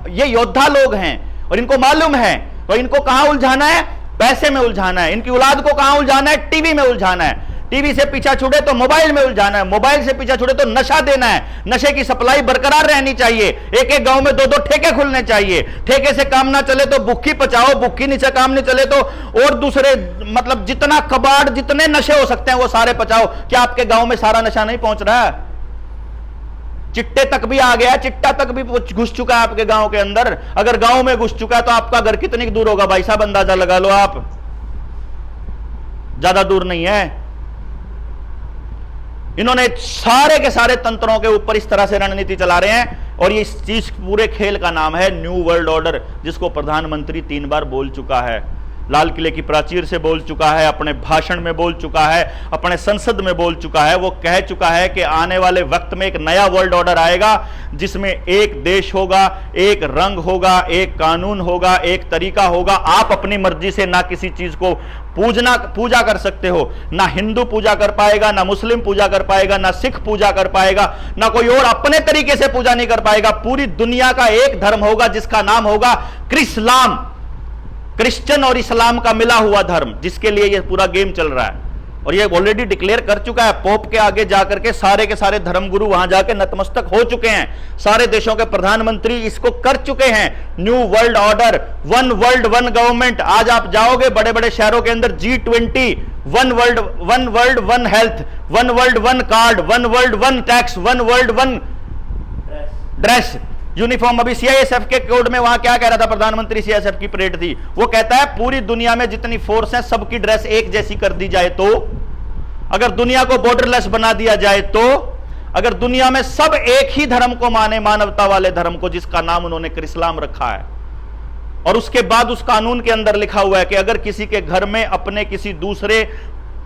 ये योद्धा लोग हैं और इनको मालूम है। तो इनको कहां उलझाना है? पैसे में उलझाना है। इनकी औलाद को कहां उलझाना है? टीवी में उलझाना है। टीवी से पीछा छुड़े तो मोबाइल में उलझाना है। मोबाइल से पीछा छुड़े तो नशा देना है। नशे की सप्लाई बरकरार रहनी चाहिए। एक एक गांव में 2-2 ठेके खुलने चाहिए। ठेके से काम ना चले तो भुक्की पचाओ, भुक्की नीचे काम नहीं चले तो और दूसरे, मतलब जितना कबाड़, जितने नशे हो सकते हैं वो सारे पचाओ। क्या आपके गांव में सारा नशा नहीं पहुंच रहा है? चिट्टे तक भी आ गया, चिट्टा तक भी घुस चुका है आपके गांव के अंदर। अगर गांव में घुस चुका है तो आपका घर कितनी दूर होगा भाई साहब, अंदाजा लगा लो आप। ज्यादा दूर नहीं है। इन्होंने सारे के सारे तंत्रों के ऊपर इस तरह से रणनीति चला रहे हैं और ये इस चीज पूरे खेल का नाम है न्यू वर्ल्ड ऑर्डर, जिसको प्रधानमंत्री 3 बार बोल चुका है। लाल किले की प्राचीर से बोल चुका है, अपने भाषण में बोल चुका है, अपने संसद में बोल चुका है। वो कह चुका है कि आने वाले वक्त में एक नया वर्ल्ड ऑर्डर आएगा जिसमें एक देश होगा, एक रंग होगा, एक कानून होगा, एक तरीका होगा। आप अपनी मर्जी से ना किसी चीज को पूजा कर सकते हो, ना हिंदू पूजा कर पाएगा, ना मुस्लिम पूजा कर पाएगा, ना सिख पूजा कर पाएगा, ना कोई और अपने तरीके से पूजा नहीं कर पाएगा। पूरी दुनिया का एक धर्म होगा जिसका नाम होगा क्रिस्लाम, क्रिश्चियन और इस्लाम का मिला हुआ धर्म, जिसके लिए यह पूरा गेम चल रहा है। और ये ऑलरेडी डिक्लेयर कर चुका है। पोप के आगे जाकर के सारे धर्मगुरु वहां जाके नतमस्तक हो चुके हैं। सारे देशों के प्रधानमंत्री इसको कर चुके हैं। New world order, 1 world 1 government. आज आप जाओगे बड़े बड़े शहरों के अंदर, G20, 1 world 1 health, 1 world 1 card, 1 world 1 tax, 1 world 1 dress, uniform. अभी सीआईएसएफ के कोड में वहां क्या कह रहा था प्रधानमंत्री? सीआईएसएफ की परेड थी, वो कहता है पूरी दुनिया में जितनी फोर्स है सबकी ड्रेस एक जैसी कर दी जाए तो, अगर दुनिया को बॉर्डरलेस बना दिया जाए तो, अगर दुनिया में सब एक ही धर्म को माने, मानवता वाले धर्म को, जिसका नाम उन्होंने क्रिस्लाम रखा है। और उसके बाद उस कानून के अंदर लिखा हुआ है कि अगर किसी के घर में अपने किसी दूसरे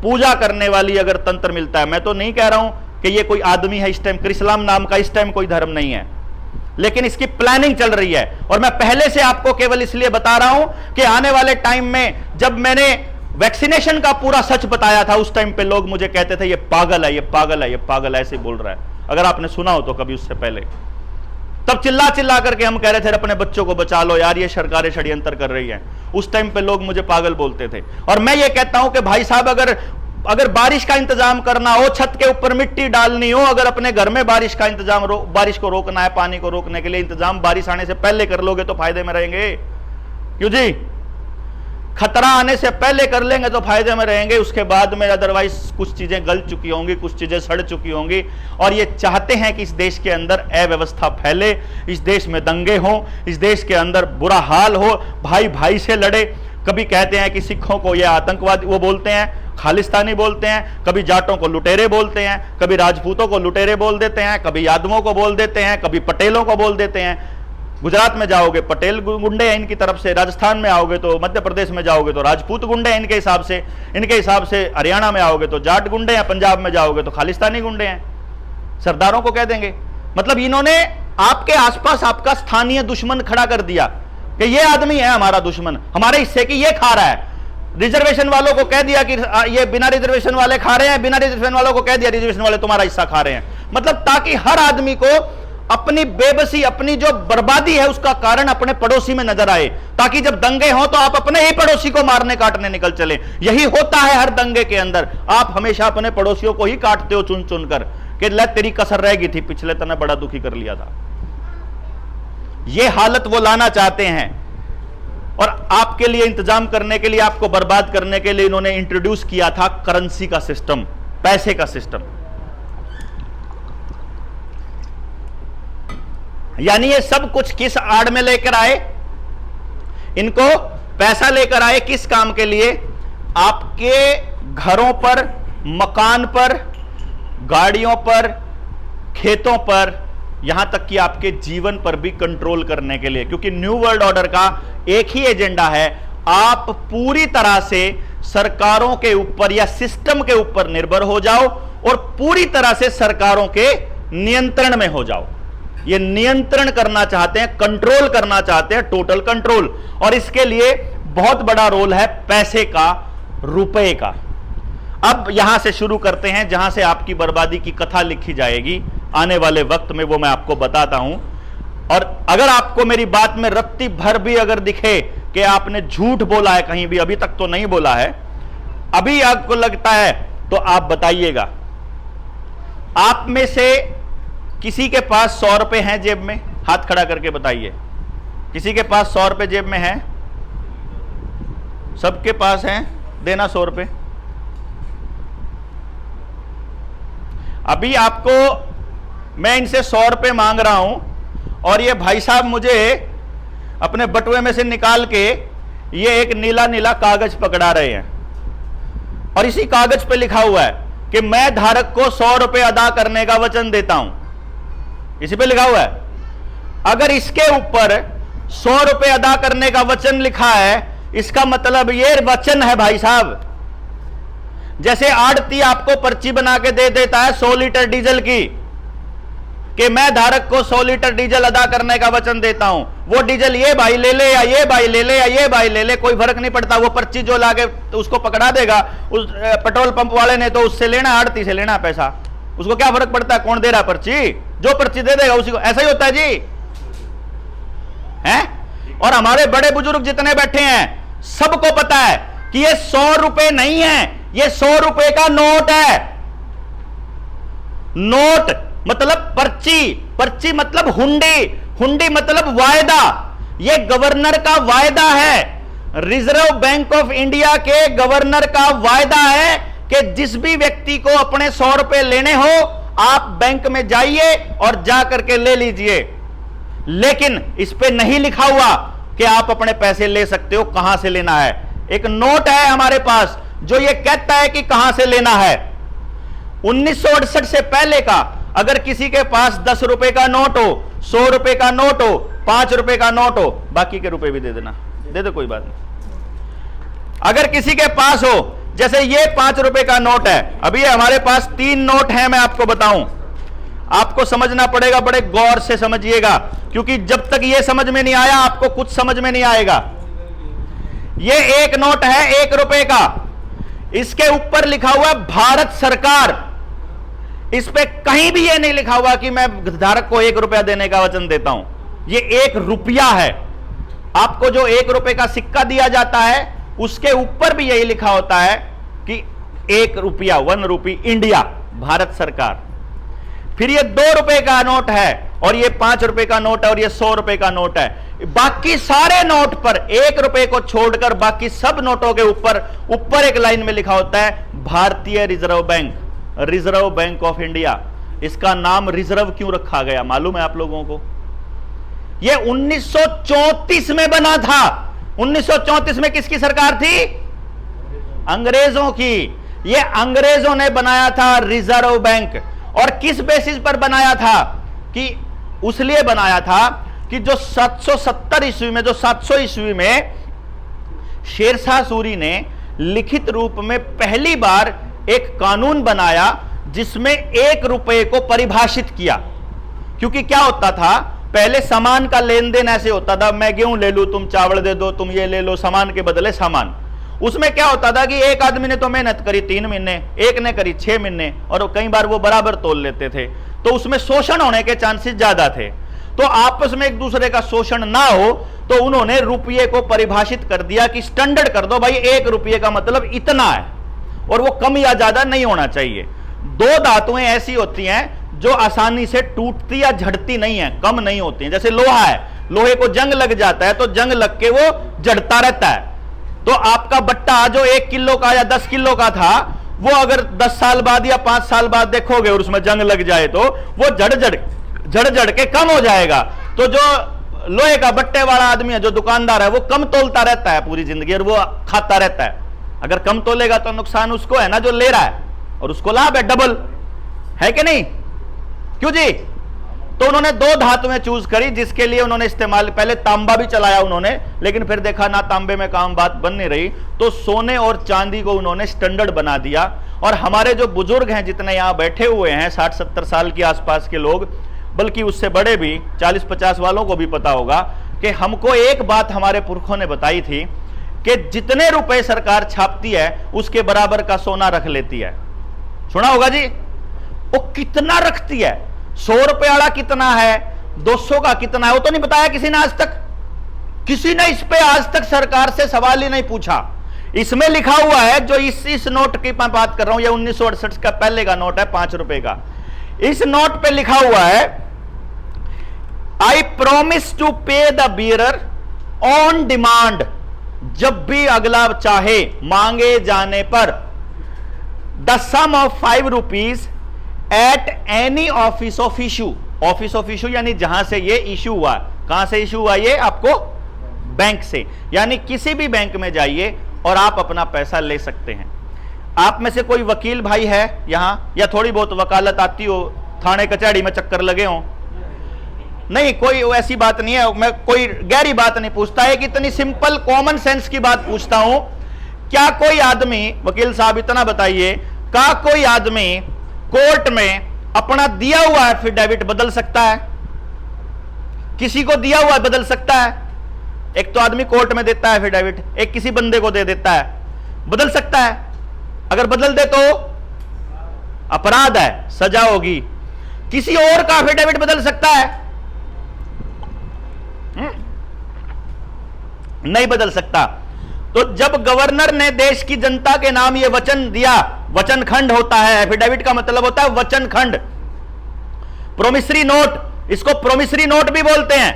पूजा करने वाली अगर तंत्र मिलता है, मैं तो नहीं कह रहा हूं कि ये कोई आदमी है इस टाइम, क्रिस्लाम नाम का इस टाइम कोई धर्म नहीं है, लेकिन इसकी प्लानिंग चल रही है। और मैं पहले से आपको केवल इसलिए बता रहा हूं कि आने वाले टाइम में, जब मैंने वैक्सीनेशन का पूरा सच बताया था, उस टाइम पे लोग मुझे कहते थे ये पागल है, ये पागल है, ये पागल है, ऐसे बोल रहा है। अगर आपने सुना हो तो कभी उससे पहले, तब चिल्ला चिल्ला करके हम कह रहे थे अपने बच्चों को बचा लो यार, ये सरकारें षड्यंत्र कर रही हैं। उस टाइम पे लोग मुझे पागल बोलते थे। और मैं ये कहता हूं कि भाई साहब, अगर बारिश का इंतजाम करना हो, छत के ऊपर मिट्टी डालनी हो, अगर अपने घर में बारिश का इंतजाम, बारिश को रोकना है, पानी को रोकने के लिए इंतजाम बारिश आने से पहले कर लोगे तो फायदे में रहेंगे। क्यों जी? खतरा आने से पहले कर लेंगे तो फायदे में रहेंगे, उसके बाद में अदरवाइज कुछ चीजें गल चुकी होंगी, कुछ चीजें सड़ चुकी होंगी। और ये चाहते हैं कि इस देश के अंदर अव्यवस्था फैले, इस देश में दंगे हों, इस देश के अंदर बुरा हाल हो, भाई भाई से लड़े। कभी कहते हैं कि सिखों को ये आतंकवादी वो बोलते हैं, खालिस्तानी बोलते हैं, कभी जाटों को लुटेरे बोलते हैं, कभी राजपूतों को लुटेरे बोल देते हैं, कभी यादवों को बोल देते हैं, कभी पटेलों को बोल देते हैं। गुजरात में जाओगे पटेल गुंडे हैं इनकी तरफ से, राजस्थान में आओगे तो, मध्य प्रदेश में जाओगे तो राजपूत गुंडे हैं इनके हिसाब से, हरियाणा में आओगे तो जाट गुंडे हैं, पंजाब में जाओगे तो खालिस्तानी गुंडे हैं, सरदारों को कह देंगे। मतलब इन्होंने आपके आसपास आपका स्थानीय दुश्मन खड़ा कर दिया कि ये आदमी है हमारा दुश्मन, हमारे हिस्से की ये खा रहा है। रिजर्वेशन वालों को कह दिया कि ये बिना रिजर्वेशन वाले खा रहे हैं, बिना रिजर्वेशन वालों को कह दिया रिजर्वेशन वाले तुम्हारा हिस्सा खा रहे हैं। मतलब ताकि हर आदमी को अपनी बेबसी, अपनी जो बर्बादी है उसका कारण अपने पड़ोसी में नजर आए, ताकि जब दंगे हों तो आप अपने ही पड़ोसी को मारने काटने निकल चले। यही होता है हर दंगे के अंदर, आप हमेशा अपने पड़ोसियों को ही काटते हो चुन चुन कर कि ले तेरी कसर रह गई थी, पिछले तने बड़ा दुखी कर लिया था। यह हालत वो लाना चाहते हैं और आपके लिए इंतजाम करने के लिए, आपको बर्बाद करने के लिए इन्होंने इंट्रोड्यूस किया था करेंसी का सिस्टम, पैसे का सिस्टम। यानी ये सब कुछ किस आड़ में लेकर आए? इनको पैसा लेकर आए किस काम के लिए? आपके घरों पर, मकान पर, गाड़ियों पर, खेतों पर, यहां तक कि आपके जीवन पर भी कंट्रोल करने के लिए। क्योंकि न्यू वर्ल्ड ऑर्डर का एक ही एजेंडा है, आप पूरी तरह से सरकारों के ऊपर या सिस्टम के ऊपर निर्भर हो जाओ और पूरी तरह से सरकारों के नियंत्रण में हो जाओ। ये नियंत्रण करना चाहते हैं, कंट्रोल करना चाहते हैं, टोटल कंट्रोल। और इसके लिए बहुत बड़ा रोल है पैसे का, रुपए का। अब यहां से शुरू करते हैं जहां से आपकी बर्बादी की कथा लिखी जाएगी आने वाले वक्त में, वो मैं आपको बताता हूं। और अगर आपको मेरी बात में रत्ती भर भी अगर दिखे कि आपने झूठ बोला है कहीं भी, अभी तक तो नहीं बोला है, अभी आपको लगता है तो आप बताइएगा। आप में से किसी के पास 100 रुपए हैं जेब में? हाथ खड़ा करके बताइए। किसी के पास 100 रुपए जेब में है? सबके पास हैं? देना 100 रुपए। अभी आपको मैं इनसे 100 रुपए मांग रहा हूं और ये भाई साहब मुझे अपने बटुए में से निकाल के ये एक नीला नीला कागज पकड़ा रहे हैं और इसी कागज पे लिखा हुआ है कि मैं धारक को 100 रुपए अदा करने का वचन देता हूं। इसी पे लिखा हुआ है। अगर इसके ऊपर 100 रुपए अदा करने का वचन लिखा है, इसका मतलब ये वचन है भाई साहब, जैसे आड़ती आपको पर्ची बना के दे देता है 100 लीटर डीजल की कि मैं धारक को 100 लीटर डीजल अदा करने का वचन देता हूं। वो डीजल ये भाई ले ले या ये भाई ले ले या ये भाई ले ले, कोई फर्क नहीं पड़ता। वो पर्ची जो लाके तो उसको पकड़ा देगा, उस पेट्रोल पंप वाले ने तो उससे लेना, आड़ती से लेना पैसा, उसको क्या फर्क पड़ता है कौन दे रहा पर्ची? जो पर्ची दे देगा उसी को। ऐसा ही होता है जी, हैं? और हमारे बड़े बुजुर्ग जितने बैठे हैं सबको पता है कि ये 100 रुपए नहीं है, ये 100 रुपए का नोट है। नोट मतलब पर्ची, पर्ची मतलब हुंडी, हुंडी मतलब वायदा। ये गवर्नर का वायदा है, रिजर्व बैंक ऑफ इंडिया के गवर्नर का वायदा है कि जिस भी व्यक्ति को अपने 100 रुपए लेने हो आप बैंक में जाइए और जाकर के ले लीजिए। लेकिन इस पे नहीं लिखा हुआ कि आप अपने पैसे ले सकते हो, कहां से लेना है। एक नोट है हमारे पास जो ये कहता है कि कहां से लेना है। 1968 से पहले का अगर किसी के पास 10 रुपए का नोट हो, 100 रुपए का नोट हो, 5 रुपए का नोट हो, बाकी के रुपए भी दे देना, दे दो कोई बात नहीं। अगर किसी के पास हो, जैसे ये 5 रुपए का नोट है, अभी हमारे पास 3 नोट हैं, मैं आपको बताऊं, आपको समझना पड़ेगा, बड़े गौर से समझिएगा, क्योंकि जब तक ये समझ में नहीं आया आपको कुछ समझ में नहीं आएगा। ये एक नोट है 1 रुपए का, इसके ऊपर लिखा हुआ भारत सरकार। इस पे कहीं भी ये नहीं लिखा हुआ कि मैं धारक को 1 रुपया देने का वचन देता हूं। ये 1 रुपया है। आपको जो 1 रुपए का सिक्का दिया जाता है उसके ऊपर भी यही लिखा होता है कि 1 रुपया, 1 रुपी इंडिया, भारत सरकार। फिर ये 2 रुपए का नोट है और ये 5 रुपए का नोट है और ये 100 रुपए का नोट है। बाकी सारे नोट पर 1 रुपए को छोड़कर बाकी सब नोटों के ऊपर एक लाइन में लिखा होता है भारतीय reserve bank, reserve bank of India. इसका नाम रिजर्व क्यों रखा गया मालूम है आप लोगों को? यह 1934 में बना था। 1934 में किसकी सरकार थी? अंग्रेजों की। यह अंग्रेजों ने बनाया था रिजर्व बैंक। और किस बेसिस पर बनाया था? कि उसलिए बनाया था कि जो 770 ईस्वी में, जो 700 ईस्वी में शेरशाह सूरी ने लिखित रूप में पहली बार एक कानून बनाया जिसमें 1 रुपए को परिभाषित किया। क्योंकि क्या होता था, पहले सामान का लेन देन ऐसे होता था, मैं गेहूं ले लूं, तुम चावल दे दो, तुम ये ले लो, सामान के बदले सामान। उसमें क्या होता था कि एक आदमी ने तो मेहनत करी 3 महीने, एक ने करी 6 महीने, और कई बार वो बराबर तोल लेते थे, तो उसमें शोषण होने के चांसेस ज्यादा थे। तो आपस में एक दूसरे का शोषण ना हो तो उन्होंने रुपये को परिभाषित कर दिया कि स्टैंडर्ड कर दो भाई, 1 रुपये का मतलब इतना है और वो कम या ज्यादा नहीं होना चाहिए। 2 धातुएं ऐसी होती हैं जो आसानी से टूटती या झड़ती नहीं है, कम नहीं होती हैं। जैसे लोहा है, लोहे को जंग लग जाता है तो जंग लग के वो जड़ता रहता है। तो आपका बट्टा जो 1 किलो का या 10 किलो का था, वो अगर 10 साल बाद या 5 साल बाद देखोगे और उसमें जंग लग जाए तो वो जड़ के कम हो जाएगा। तो जो लोहे का बट्टे वाला आदमी है, जो दुकानदार है, वो कम तोलता रहता है पूरी जिंदगी और वो खाता रहता है। अगर कम तोलेगा तो नुकसान उसको है ना जो ले रहा है, और उसको लाभ है डबल, है कि नहीं? क्यों जी? तो उन्होंने 2 धातुएं चूज करी जिसके लिए उन्होंने इस्तेमाल, पहले तांबा भी चलाया उन्होंने, लेकिन फिर देखा ना तांबे में काम बात बन नहीं रही, तो सोने और चांदी को उन्होंने स्टैंडर्ड बना दिया। और हमारे जो बुजुर्ग हैं जितने यहां बैठे हुए हैं, 60-70 साल के आसपास के लोग, बल्कि उससे बड़े भी, 40-50 वालों को भी पता होगा कि हमको एक बात हमारे पुरखों ने बताई थी कि जितने रुपए सरकार छापती है उसके बराबर का सोना रख लेती है। सुना होगा जी, वो कितना रखती है, 100 रुपए वाला कितना है, 200 का कितना है, वो तो नहीं बताया किसी ने आज तक। किसी ने इस पे आज तक सरकार से सवाल ही नहीं पूछा। इसमें लिखा हुआ है, जो इस नोट की मैं बात कर रहा हूं, यह 1968 का पहले का नोट है, 5 रुपए का। इस नोट पे लिखा हुआ है, I promise to pay the bearer on demand, जब भी अगला चाहे मांगे जाने पर, the sum of 5 rupees at any office of issue. Office of issue यानी जहां से ये इशू हुआ, कहां से इशू हुआ ये, आपको बैंक से, यानी किसी भी बैंक में जाइए और आप अपना पैसा ले सकते हैं। आप में से कोई वकील भाई है यहां, या थोड़ी बहुत वकालत आती हो, थाने कचहरी में चक्कर लगे हो? नहीं, कोई ऐसी बात नहीं है, मैं कोई गहरी बात नहीं पूछता है, कि इतनी सिंपल कॉमन सेंस की बात पूछता हूं। क्या कोई आदमी, वकील साहब इतना बताइए, क्या कोई आदमी कोर्ट में अपना दिया हुआ एफिडेविट बदल सकता है? किसी को दिया हुआ बदल सकता है? एक तो आदमी कोर्ट में देता है एफिडेविट, एक किसी बंदे को दे देता है, बदल सकता है? अगर बदल दे तो अपराध है, सजा होगी। किसी और का एफिडेविट बदल सकता है? नहीं बदल सकता। तो जब गवर्नर ने देश की जनता के नाम यह वचन दिया, वचन खंड होता है, एफिडेविट का मतलब होता है वचन खंड, प्रोमिसरी नोट, इसको प्रोमिसरी नोट भी बोलते हैं।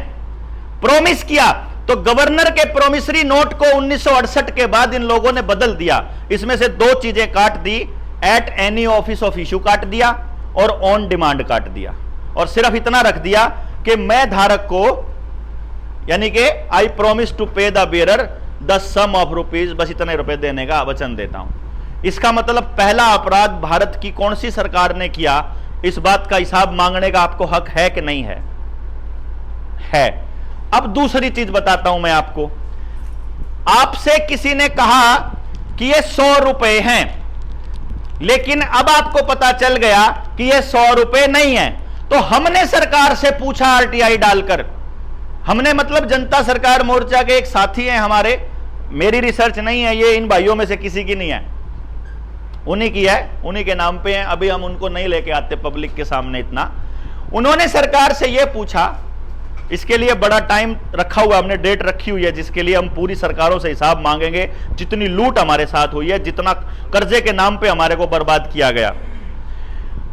प्रोमिस किया, तो गवर्नर के प्रोमिसरी नोट को 1968 के बाद इन लोगों ने बदल दिया। इसमें से 2 चीजें काट दी, at any office of issue काट दिया और ऑन डिमांड काट दिया, और सिर्फ इतना रख दिया कि मैं धारक को, यानी कि I promise to pay the bearer the sum of rupees, बस इतने रुपए देने का वचन देता हूं। इसका मतलब पहला अपराध भारत की कौन सी सरकार ने किया, इस बात का हिसाब मांगने का आपको हक है कि नहीं है? है। अब दूसरी चीज बताता हूं मैं आपको। आपसे किसी ने कहा कि ये 100 रुपए हैं, लेकिन अब आपको पता चल गया कि ये 100 रुपए नहीं है, तो हमने सरकार से पूछा आरटीआई डालकर, हमने मतलब जनता सरकार मोर्चा के एक साथी हैं हमारे, मेरी रिसर्च नहीं है ये, इन भाइयों में से किसी की नहीं है, उन्हीं की है, उन्हीं के नाम पे है। अभी हम उनको नहीं लेके आते पब्लिक के सामने इतना। उन्होंने सरकार से ये पूछा, इसके लिए बड़ा टाइम रखा हुआ, हमने डेट रखी हुई है, जिसके लिए हम पूरी सरकारों से हिसाब मांगेंगे, जितनी लूट हमारे साथ हुई है, जितना कर्जे के नाम पे हमारे को बर्बाद किया गया।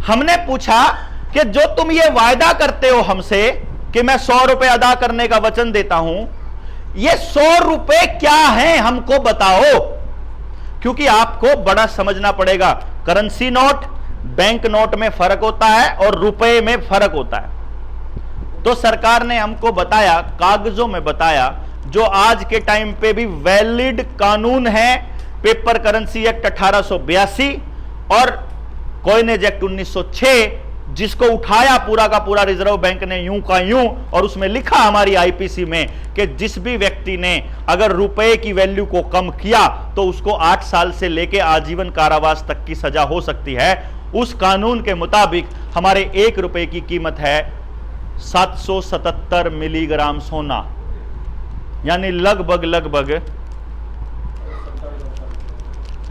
हमने पूछा कि जो तुम ये वायदा करते हो हमसे कि मैं 100 रुपए अदा करने का वचन देता हूं, ये 100 रुपए क्या हैं हमको बताओ, क्योंकि आपको बड़ा समझना पड़ेगा। करेंसी नोट, बैंक नोट में फर्क होता है और रुपए में फर्क होता है। तो सरकार ने हमको बताया, कागजों में बताया, जो आज के टाइम पे भी वैलिड कानून है, पेपर करेंसी एक्ट 1882 और कॉइनेज एक्ट 1906, जिसको उठाया पूरा का पूरा रिजर्व बैंक ने यूं का यूं, और उसमें लिखा हमारी आईपीसी में कि जिस भी व्यक्ति ने अगर रुपए की वैल्यू को कम किया तो उसको 8 साल से लेके आजीवन कारावास तक की सजा हो सकती है। उस कानून के मुताबिक हमारे 1 रुपए की कीमत है 777 मिलीग्राम सोना, यानी लगभग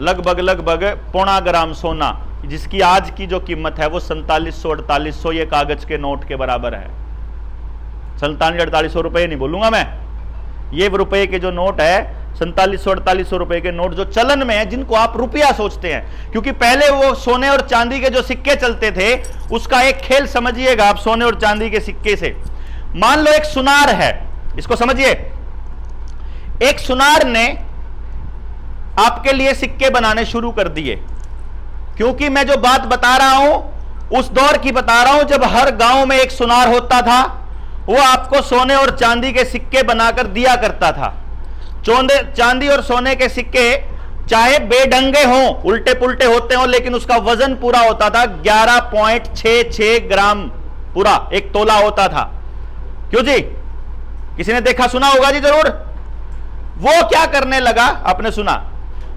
0.25 ग्राम सोना, जिसकी आज की जो कीमत है वो 4700-4800 ये कागज के नोट के बराबर है। 4700-4800 रुपए नहीं बोलूंगा मैं, ये रुपए के जो नोट है 4700-4800 रुपए के नोट जो चलन में है, जिनको आप रुपया सोचते हैं, क्योंकि पहले वो सोने और चांदी के जो सिक्के चलते थे, उसका एक खेल समझिएगा आप। सोने और चांदी के सिक्के से मान लो एक सुनार है, इसको समझिए, एक सुनार ने आपके लिए सिक्के बनाने शुरू कर दिए। क्योंकि मैं जो बात बता रहा हूं उस दौर की बता रहा हूं जब हर गांव में एक सुनार होता था, वो आपको सोने और चांदी के सिक्के बनाकर दिया करता था। चांदी और सोने के सिक्के चाहे बेढंगे हों, उल्टे पुल्टे होते हों, लेकिन उसका वजन पूरा होता था 11.66 ग्राम, पूरा 1 तोला होता था। क्यों जी, किसी ने देखा सुना होगा जी जरूर। वो क्या करने लगा, आपने सुना,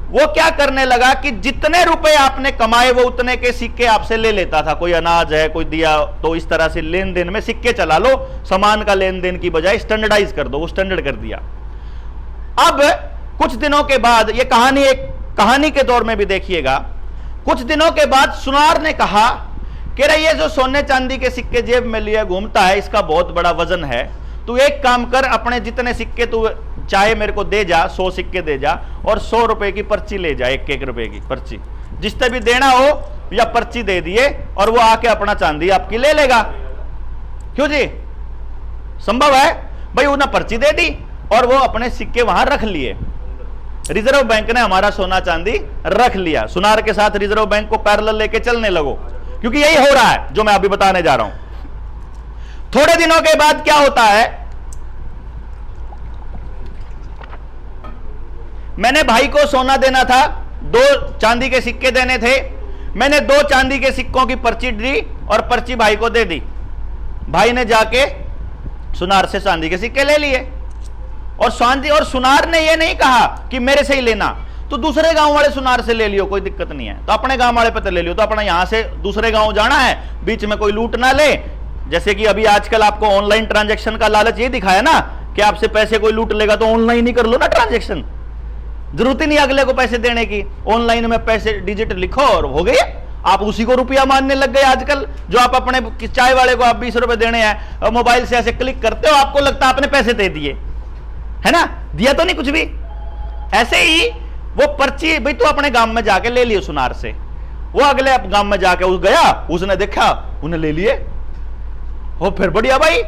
वो क्या करने लगा कि जितने रुपए आपने कमाए वो उतने के सिक्के आपसे ले लेता था। कोई अनाज है, कोई दिया, तो इस तरह से लेन देन में सिक्के चला लो, सामान का लेन देन की बजाय स्टैंडर्डाइज कर दो, वो स्टैंडर्ड कर दिया। अब कुछ दिनों के बाद, ये कहानी एक कहानी के तौर में भी देखिएगा, कुछ दिनों के बाद सुनार ने कहा कि रे ये जो सोने चांदी के सिक्के जेब में लिए घूमता है, इसका बहुत बड़ा वजन है, तू एक काम कर, अपने जितने सिक्के तू चाहे मेरे को दे जा, 100 सिक्के दे जा और 100 रुपए की पर्ची ले जा, 1-1 रुपए की पर्ची, जिससे भी देना हो या पर्ची दे दिए और वो आके अपना चांदी आपकी ले लेगा। क्यों जी, संभव है भाई। उन्हें पर्ची दे दी और वो अपने सिक्के वहां रख लिए। रिजर्व बैंक ने हमारा सोना चांदी रख लिया। सुनार के साथ रिजर्व बैंक को पैरेलल लेके चलने लगो, क्योंकि यही हो रहा है जो मैं अभी बताने जा रहा हूं। थोड़े दिनों के बाद क्या होता है, मैंने भाई को सोना देना था, 2 चांदी के सिक्के देने थे, मैंने 2 चांदी के सिक्कों की पर्ची दी और पर्ची भाई को दे दी। भाई ने जाके सुनार से चांदी के सिक्के ले लिए और सुनार ने यह नहीं कहा कि मेरे से ही लेना, तो दूसरे गांव वाले सुनार से ले लियो, कोई दिक्कत नहीं है, तो अपने गांव वाले पे ले लियो, तो अपना यहां से दूसरे गांव जाना है, बीच में कोई लूट ना ले। जैसे कि अभी आजकल आपको ऑनलाइन ट्रांजैक्शन का लालच ये दिखाया ना कि आपसे पैसे कोई लूट लेगा तो ऑनलाइन ही कर लो ना ट्रांजैक्शन, जरूरत ही नहीं अगले को पैसे देने की, ऑनलाइन में पैसे डिजिट लिखो और हो गए, आप उसी को रुपया मानने लग गए आजकल। जो आप अपने चाय वाले को आप 20 रुपए देने हैं, मोबाइल से ऐसे क्लिक करते हो, आपको लगता है आपने पैसे दे दिए, है ना, दिया तो नहीं कुछ भी। ऐसे ही वो पर्ची भाई तू अपने गांव में जाके ले लियो सुनार से, वो अगले गांव में जाके उस गया, उसने देखा, उन्हें ले लिए, वो फिर बढ़िया भाई,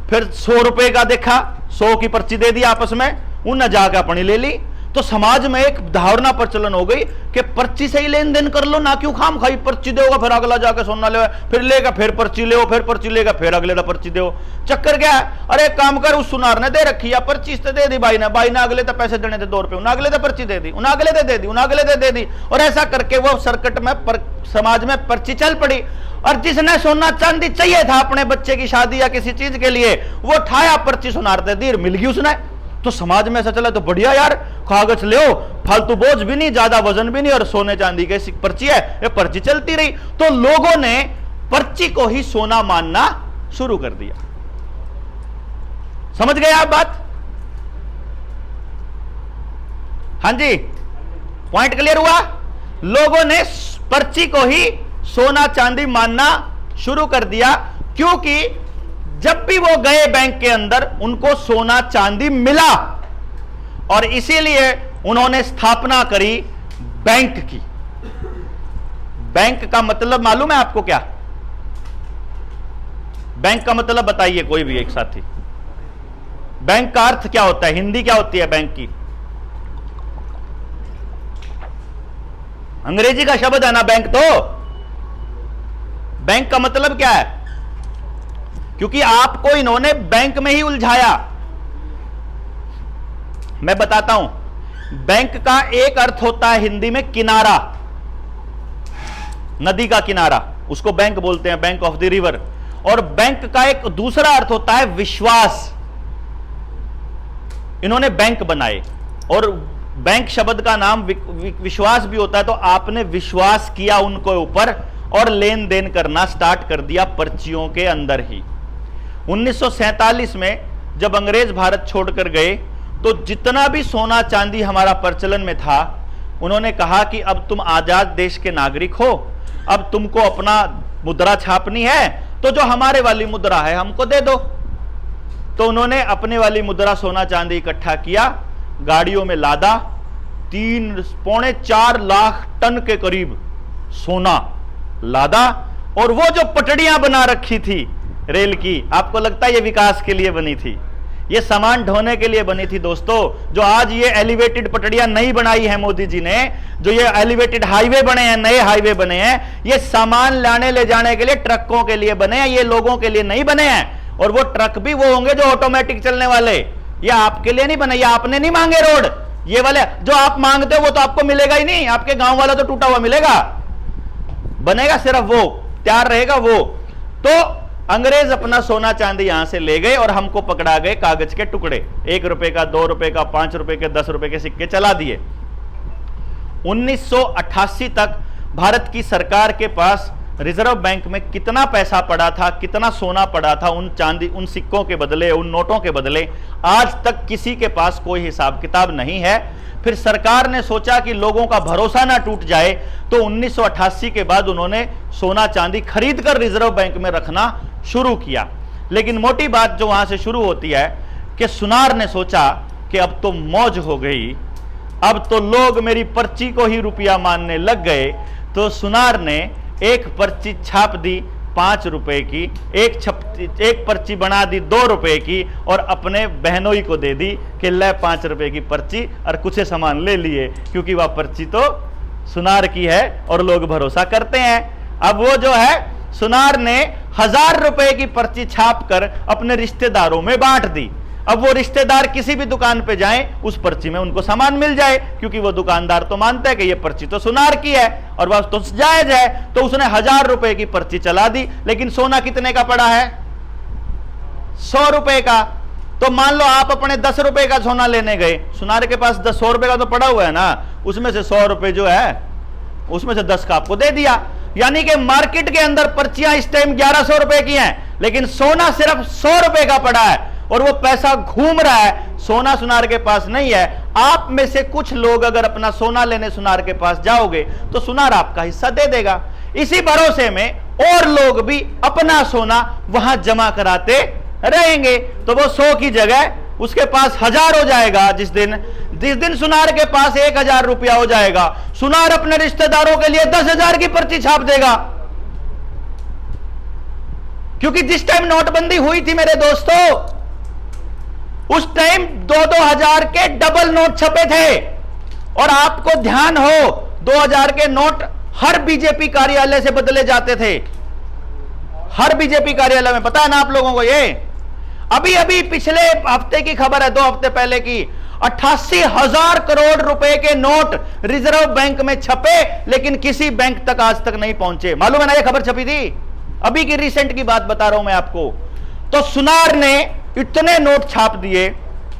फिर 100 रुपए का देखा, 100 की पर्ची दे दी आपस में, उन्हें जाके अपनी ले ली। तो समाज में एक धारणा प्रचलन हो गई कि पर्ची से ही लेन देन कर लो ना, क्यों खाम खाई पर्ची दोगा, फिर अगला जाके सोना ले, फिर लेगा, फिर पर्ची ले, फिर पर्ची लेगा, फिर अगले का पर्ची दो। चक्कर क्या है, अरे काम कर, उस सुनार ने दे रखी है पर्ची, से दे दी भाई ने अगले तो पैसे देने थे 2 रुपए, उन्हें अगले तो पर्ची दे दी, उन्हें अगले दे दी, उन्हें अगले दे दी, और ऐसा करके वो सर्किट में समाज में पर्ची चल पड़ी। और जिसने सोना चांदी चाहिए था अपने बच्चे की शादी या किसी चीज के लिए, वो ठाया पर्ची सुनार दे दी, मिल गई उसने। तो समाज में ऐसा चला तो बढ़िया यार, कागज ले, फालतू बोझ भी नहीं, ज्यादा वजन भी नहीं, और सोने चांदी की पर्ची है, ये पर्ची चलती रही। तो लोगों ने पर्ची को ही सोना मानना शुरू कर दिया। समझ गए आप बात? हां जी, पॉइंट क्लियर हुआ? लोगों ने पर्ची को ही सोना चांदी मानना शुरू कर दिया, क्योंकि जब भी वो गए बैंक के अंदर उनको सोना चांदी मिला, और इसीलिए उन्होंने स्थापना करी बैंक की। बैंक का मतलब मालूम है आपको क्या? बैंक का मतलब बताइए कोई भी एक साथी। बैंक का अर्थ क्या होता है? हिंदी क्या होती है बैंक की? अंग्रेजी का शब्द है ना बैंक। तो बैंक का मतलब क्या है? क्योंकि आपको इन्होंने बैंक में ही उलझाया। मैं बताता हूं, बैंक का एक अर्थ होता है हिंदी में किनारा, नदी का किनारा, उसको बैंक बोलते हैं, बैंक ऑफ द रिवर। और बैंक का एक दूसरा अर्थ होता है विश्वास। इन्होंने बैंक बनाए, और बैंक शब्द का नाम विश्वास भी होता है। तो आपने विश्वास किया उनको ऊपर और लेन देन करना स्टार्ट कर दिया पर्चियों के अंदर ही। 1947 में जब अंग्रेज भारत छोड़कर गए, तो जितना भी सोना चांदी हमारा प्रचलन में था, उन्होंने कहा कि अब तुम आजाद देश के नागरिक हो, अब तुमको अपना मुद्रा छापनी है, तो जो हमारे वाली मुद्रा है हमको दे दो। तो उन्होंने अपने वाली मुद्रा सोना चांदी इकट्ठा किया, गाड़ियों में लादा, 3.4 लाख टन के करीब सोना लादा। और वो जो पटड़ियां बना रखी थी रेल की, आपको लगता है ये विकास के लिए बनी थी? ये सामान ढोने के लिए बनी थी दोस्तों। जो आज ये एलिवेटेड पटड़ियां नहीं बनाई है मोदी जी ने, जो ये एलिवेटेड हाईवे बने हैं, नए हाईवे बने हैं, ये सामान लाने ले जाने के लिए, ट्रकों के लिए बने हैं, ये लोगों के लिए नहीं बने हैं। और वो ट्रक भी वो होंगे जो ऑटोमेटिक चलने वाले, ये आपके लिए नहीं बने, ये आपने नहीं मांगे रोड। ये वाले जो आप मांगते हो वो तो आपको मिलेगा ही नहीं, आपके गांव वाला तो टूटा हुआ मिलेगा, बनेगा सिर्फ वो, तैयार रहेगा वो। तो अंग्रेज अपना सोना चांदी यहां से ले गए और हमको पकड़ा गए कागज के टुकड़े, 1 रुपए का, 2 रुपए का, 5 रुपए के, 10 रुपए के सिक्के चला दिए। 1988 तक भारत की सरकार के पास रिजर्व बैंक में कितना पैसा पड़ा था, कितना सोना पड़ा था उन चांदी, उन सिक्कों के बदले, उन नोटों के बदले, आज तक किसी के पास कोई हिसाब किताब नहीं है। फिर सरकार ने सोचा कि लोगों का भरोसा ना टूट जाए, तो 1988 के बाद उन्होंने सोना चांदी खरीद कर रिजर्व बैंक में रखना शुरू किया। लेकिन मोटी बात जो वहां से शुरू होती है कि सुनार ने सोचा कि अब तो मौज हो गई, अब तो लोग मेरी पर्ची को ही रुपया मानने लग गए। तो सुनार ने एक पर्ची छाप दी 5 रुपए की, एक पर्ची बना दी 2 रुपए की और अपने बहनोई को दे दी कि ले 5 रुपए की पर्ची, और कुछ सामान ले लिए, क्योंकि वह पर्ची तो सुनार की है और लोग भरोसा करते हैं। अब वो जो है सुनार ने 1000 रुपए की पर्ची छाप कर अपने रिश्तेदारों में बांट दी। अब वो रिश्तेदार किसी भी दुकान पे जाएं, उस पर्ची में उनको सामान मिल जाए, क्योंकि वो दुकानदार तो मानता है कि ये पर्ची तो सुनार की है और वह तो जायज है। तो उसने 1000 रुपए की पर्ची चला दी। लेकिन सोना कितने का पड़ा है? 100 रुपए का। तो मान लो आप अपने 10 रुपए का सोना लेने गए, सुनार के पास 100 रुपए का तो पड़ा हुआ है ना, उसमें से 100 रुपए जो है उसमें से 10 का आपको दे दिया। यानी कि मार्केट के अंदर पर्चियां इस टाइम 1100 रुपए की हैं, लेकिन सोना सिर्फ 100 रुपए का पड़ा है और वो पैसा घूम रहा है। सोना सुनार के पास नहीं है। आप में से कुछ लोग अगर अपना सोना लेने सुनार के पास जाओगे तो सुनार आपका हिस्सा दे देगा। इसी भरोसे में और लोग भी अपना सोना वहां जमा कराते रहेंगे। तो वो 100 की जगह उसके पास 1000 हो जाएगा। जिस दिन सुनार के पास 1000 रुपया हो जाएगा, सुनार अपने रिश्तेदारों के लिए 10,000 की पर्ची छाप देगा। क्योंकि जिस टाइम नोटबंदी हुई थी मेरे दोस्तों, उस टाइम 2-2 हजार के डबल नोट छपे थे। और आपको ध्यान हो, 2000 के नोट हर बीजेपी कार्यालय से बदले जाते थे, हर बीजेपी कार्यालय में। पता है ना आप लोगों को ये? अभी अभी पिछले हफ्ते की खबर है, 2 हफ्ते पहले की, 88,000 करोड़ रुपए के नोट रिजर्व बैंक में छपे, लेकिन किसी बैंक तक आज तक नहीं पहुंचे। मालूम है ना, ये खबर छपी थी, अभी की रिसेंट की बात बता रहा हूं मैं आपको। तो सुनार ने इतने नोट छाप दिए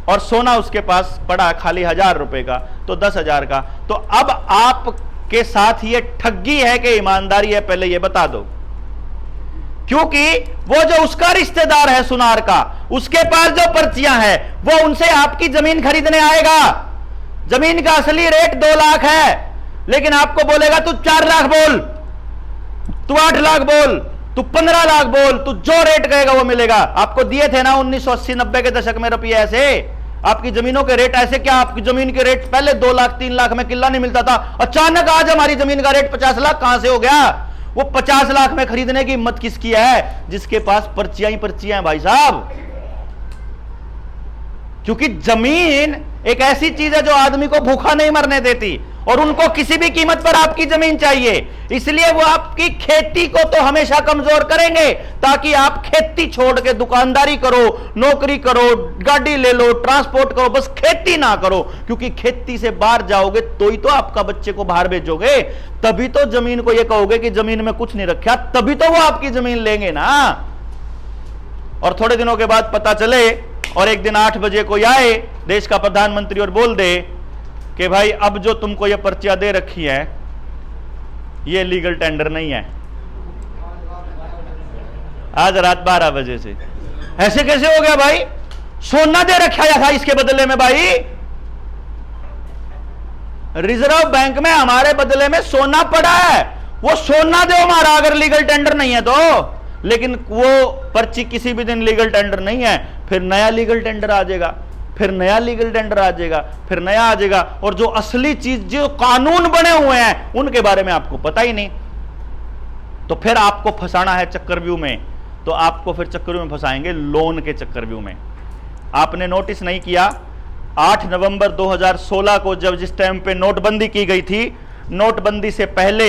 और सोना उसके पास पड़ा खाली 1000 रुपए का, तो 10,000 का। तो अब आपके साथ ये ठगी है कि ईमानदारी है, पहले ये बता दो। क्योंकि वो जो उसका रिश्तेदार है सुनार का, उसके पास जो पर्चियां हैं, वो उनसे आपकी जमीन खरीदने आएगा। जमीन का असली रेट 2 लाख है, लेकिन आपको बोलेगा तू 4 लाख बोल, तू 8 लाख बोल, तू 15 लाख बोल, तू जो रेट कहेगा वो मिलेगा। आपको दिए थे ना 1980-90 के दशक में रुपये ऐसे, आपकी जमीनों के रेट ऐसे। क्या आपकी जमीन के रेट पहले 2 लाख 3 लाख में किल्ला नहीं मिलता था? अचानक आज हमारी जमीन का रेट 50 लाख कहां से हो गया? वो 50 लाख में खरीदने की हिम्मत किसकी है? जिसके पास पर्चियां ही पर्चियां हैं भाई साहब। क्योंकि जमीन एक ऐसी चीज है जो आदमी को भूखा नहीं मरने देती, और उनको किसी भी कीमत पर आपकी जमीन चाहिए। इसलिए वो आपकी खेती को तो हमेशा कमजोर करेंगे, ताकि आप खेती छोड़ के दुकानदारी करो, नौकरी करो, गाड़ी ले लो, ट्रांसपोर्ट करो, बस खेती ना करो। क्योंकि खेती से बाहर जाओगे तो ही तो आपका बच्चे को बाहर भेजोगे, तभी तो जमीन को ये कहोगे कि जमीन में कुछ नहीं रखा, तभी तो वो आपकी जमीन लेंगे ना। और थोड़े दिनों के बाद पता चले और एक दिन 8 बजे कोई आए देश का प्रधानमंत्री और बोल दे कि भाई अब जो तुमको ये पर्चियां दे रखी है ये लीगल टेंडर नहीं है, आज रात 12 बजे से। ऐसे कैसे हो गया भाई? सोना दे रखा था इसके बदले में। भाई रिजर्व बैंक में हमारे बदले में सोना पड़ा है, वो सोना दो हमारा, अगर लीगल टेंडर नहीं है तो। लेकिन वो पर्ची किसी भी दिन लीगल टेंडर नहीं है, फिर नया लीगल टेंडर आ जाएगा, फिर नया लीगल टेंडर आ जाएगा, फिर नया आ जाएगा। और जो असली चीज, जो कानून बने हुए हैं, उनके बारे में आपको पता ही नहीं। तो फिर आपको फंसाना है चक्रव्यूह में, तो आपको फिर चक्रव्यूह में फंसाएंगे, लोन के चक्रव्यूह में। आपने नोटिस नहीं किया, 8 नवंबर 2016 को जब जिस टाइम पे नोटबंदी की गई थी, नोटबंदी से पहले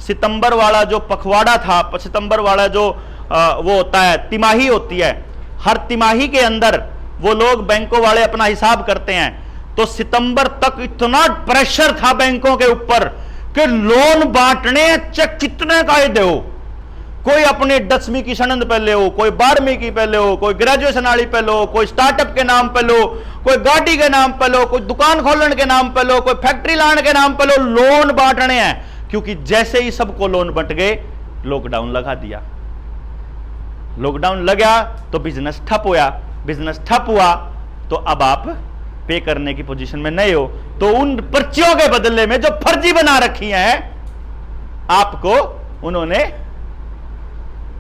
सितंबर वाला जो पखवाड़ा था, सितंबर वाला जो वो होता है, तिमाही होती है, हर तिमाही के अंदर वो लोग बैंकों वाले अपना हिसाब करते हैं। तो सितंबर तक इतना प्रेशर था बैंकों के ऊपर कि लोन बांटने चेक कितने का ही दो, कोई अपनी 10वीं की सनद पे लो, कोई 12वीं की पे लो, कोई ग्रेजुएशन वाली पे लो, कोई स्टार्टअप के नाम पे लो, कोई गाड़ी के नाम पे लो, कोई दुकान खोलने के नाम पे लो, कोई फैक्ट्री लाने के नाम पे लो, लोन बांटने हैं। क्योंकि जैसे ही सबको लोन बंट गए, लॉकडाउन लगा दिया। लॉकडाउन लगा तो बिजनेस ठप हुआ, बिजनेस ठप हुआ तो अब आप पे करने की पोजीशन में नहीं हो, तो उन पर्चियों के बदले में जो फर्जी बना रखी हैं आपको उन्होंने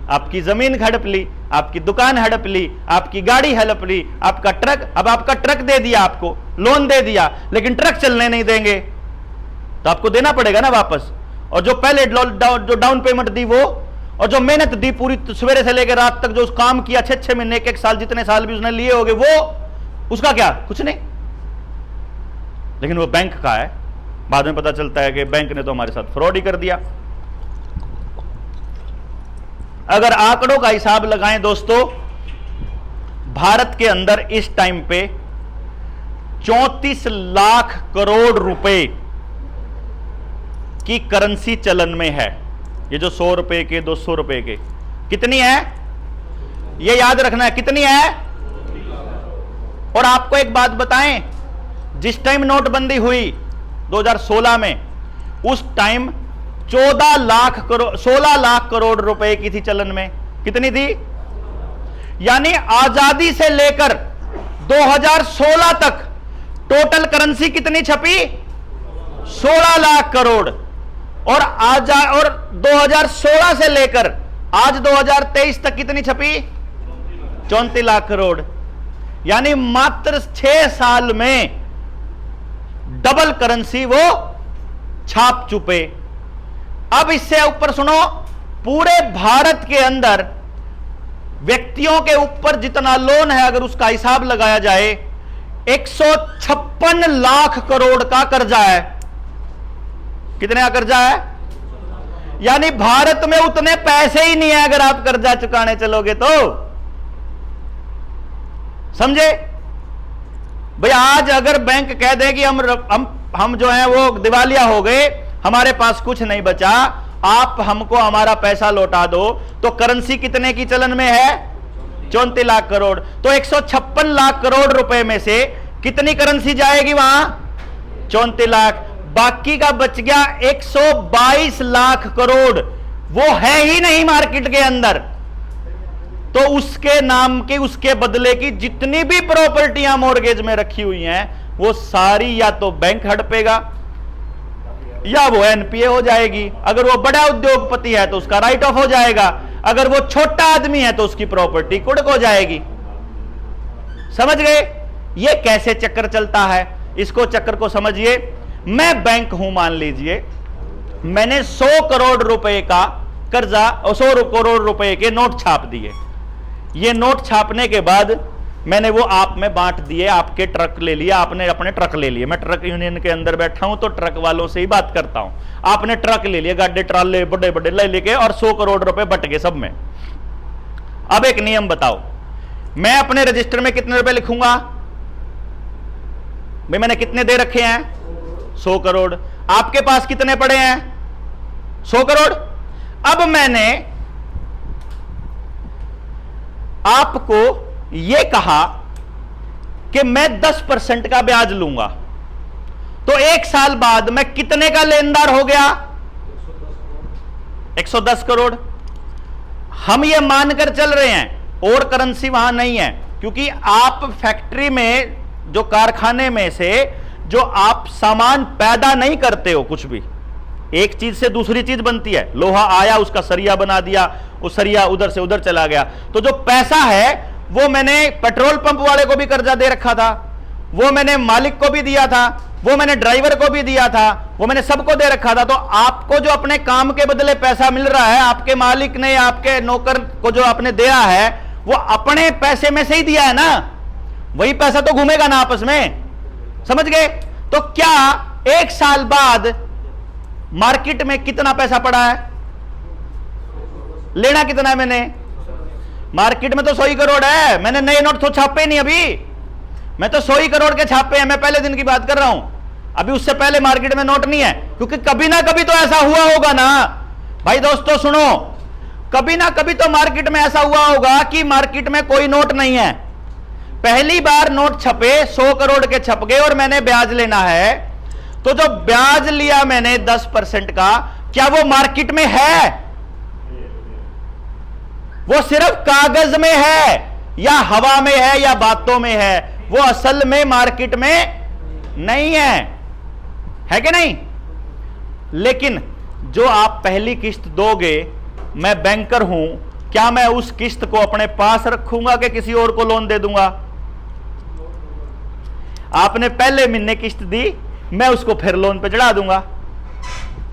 आपकी जमीन हड़प ली, आपकी दुकान हड़प ली, आपकी गाड़ी हड़प ली, आपका ट्रक, अब आपका ट्रक दे दिया, आपको लोन दे दिया, लेकिन ट्रक चलने नहीं देंगे तो आपको देना पड़ेगा ना वापस। और जो पहले जो डाउन पेमेंट दी वो, और जो मेहनत दी पूरी सवेरे से लेकर रात तक जो उस काम किया 6-6 महीने, एक साल, जितने साल भी उसने लिए होंगे, वो उसका क्या, कुछ नहीं। लेकिन वो बैंक का है, बाद में पता चलता है कि बैंक ने तो हमारे साथ फ्रॉड ही कर दिया। अगर आंकड़ों का हिसाब लगाएं दोस्तों, भारत के अंदर इस टाइम पे 34 लाख करोड़ रुपए की करेंसी चलन में है। ये जो 100 रुपए के, 200 रुपए के, कितनी है ये याद रखना है, कितनी है। और आपको एक बात बताएं, जिस टाइम नोटबंदी हुई 2016 में, उस टाइम 16 लाख करोड़ रुपए की थी चलन में। कितनी थी? यानी आजादी से लेकर 2016 तक टोटल करेंसी कितनी छपी? 16 लाख करोड़। और 2016 से लेकर आज 2023 तक कितनी छपी? 34 लाख करोड़। यानी मात्र 6 साल में डबल करेंसी वो छाप चुके। अब इससे ऊपर सुनो, पूरे भारत के अंदर व्यक्तियों के ऊपर जितना लोन है, अगर उसका हिसाब लगाया जाए, 156 लाख करोड़ का कर्जा है। कितने का कर्जा है? यानी भारत में उतने पैसे ही नहीं है अगर आप कर्जा चुकाने चलोगे तो। समझे भाई? आज अगर बैंक कह दे कि हम जो है वो दिवालिया हो गए, हमारे पास कुछ नहीं बचा, आप हमको हमारा पैसा लौटा दो, तो करेंसी कितने की चलन में है? 34 लाख करोड़। तो 156 लाख करोड़ रुपए में से कितनी करेंसी जाएगी वहां? 34 लाख। बाकी का बच गया 122 लाख करोड़, वो है ही नहीं मार्केट के अंदर। तो उसके नाम की, उसके बदले की जितनी भी प्रॉपर्टियां मॉर्गेज में रखी हुई हैं, वो सारी या तो बैंक हड़पेगा या वो एनपीए हो जाएगी। अगर वो बड़ा उद्योगपति है तो उसका राइट ऑफ हो जाएगा, अगर वो छोटा आदमी है तो उसकी प्रॉपर्टी कुड़क हो जाएगी। समझ गए ये कैसे चक्कर चलता है? इसको चक्कर को समझिए। मैं बैंक हूं, मान लीजिए मैंने 100 करोड़ रुपए का कर्जा और 100 करोड़ रुपए के नोट छाप दिए। ये नोट छापने के बाद मैंने वो आप में बांट दिए, आपके ट्रक ले लिया, आपने अपने ट्रक ले लिए। मैं ट्रक यूनियन के अंदर बैठा हूं तो ट्रक वालों से ही बात करता हूं। आपने ट्रक ले लिए, गाड्डे ट्राले बड़े बड़े ले लेके, और 100 करोड़ रुपए बट गए सब में। अब एक नियम बताओ, मैं अपने रजिस्टर में कितने रुपए लिखूंगा? भाई मैंने कितने दे रखे हैं? 100 करोड़। आपके पास कितने पड़े हैं? 100 करोड़। अब मैंने आपको यह कहा कि मैं 10% का ब्याज लूंगा, तो 1 साल बाद मैं कितने का लेनदार हो गया? 110 करोड़। हम ये मानकर चल रहे हैं और करेंसी वहां नहीं है, क्योंकि आप फैक्ट्री में, जो कारखाने में से जो आप सामान पैदा नहीं करते हो, कुछ भी एक चीज से दूसरी चीज बनती है। लोहा आया, उसका सरिया बना दिया, उस सरिया उधर से उधर चला गया। तो जो पैसा है वो मैंने पेट्रोल पंप वाले को भी कर्जा दे रखा था, वो मैंने मालिक को भी दिया था, वो मैंने ड्राइवर को भी दिया था, वो मैंने सबको दे रखा था। तो आपको जो अपने काम के बदले पैसा मिल रहा है, आपके मालिक ने, आपके नौकर को जो आपने दिया है, वो अपने पैसे में से ही दिया है ना, वही पैसा तो घूमेगा ना आपस में। समझ गए? तो क्या 1 साल बाद मार्केट में कितना पैसा पड़ा है? लेना कितना है मैंने? मार्केट में तो 100 करोड़ है। मैंने नए नोट तो छापे नहीं अभी, मैं तो 100 करोड़ के छापे हैं। मैं पहले दिन की बात कर रहा हूं, अभी उससे पहले मार्केट में नोट नहीं है, क्योंकि कभी ना कभी तो ऐसा हुआ होगा ना भाई। दोस्तों सुनो, कभी ना कभी तो मार्केट में ऐसा हुआ होगा कि मार्केट में कोई नोट नहीं है, पहली बार नोट छपे, 100 करोड़ के छप गए और मैंने ब्याज लेना है। तो जो ब्याज लिया मैंने 10% का, क्या वो मार्केट में है? वो सिर्फ कागज में है या हवा में है या बातों में है, वो असल में मार्केट में नहीं है कि नहीं? लेकिन जो आप पहली किस्त दोगे, मैं बैंकर हूं, क्या मैं उस किस्त को अपने पास रखूंगा कि किसी और को लोन दे दूंगा? आपने पहले महीने किस्त दी, मैं उसको फिर लोन पे चढ़ा दूंगा।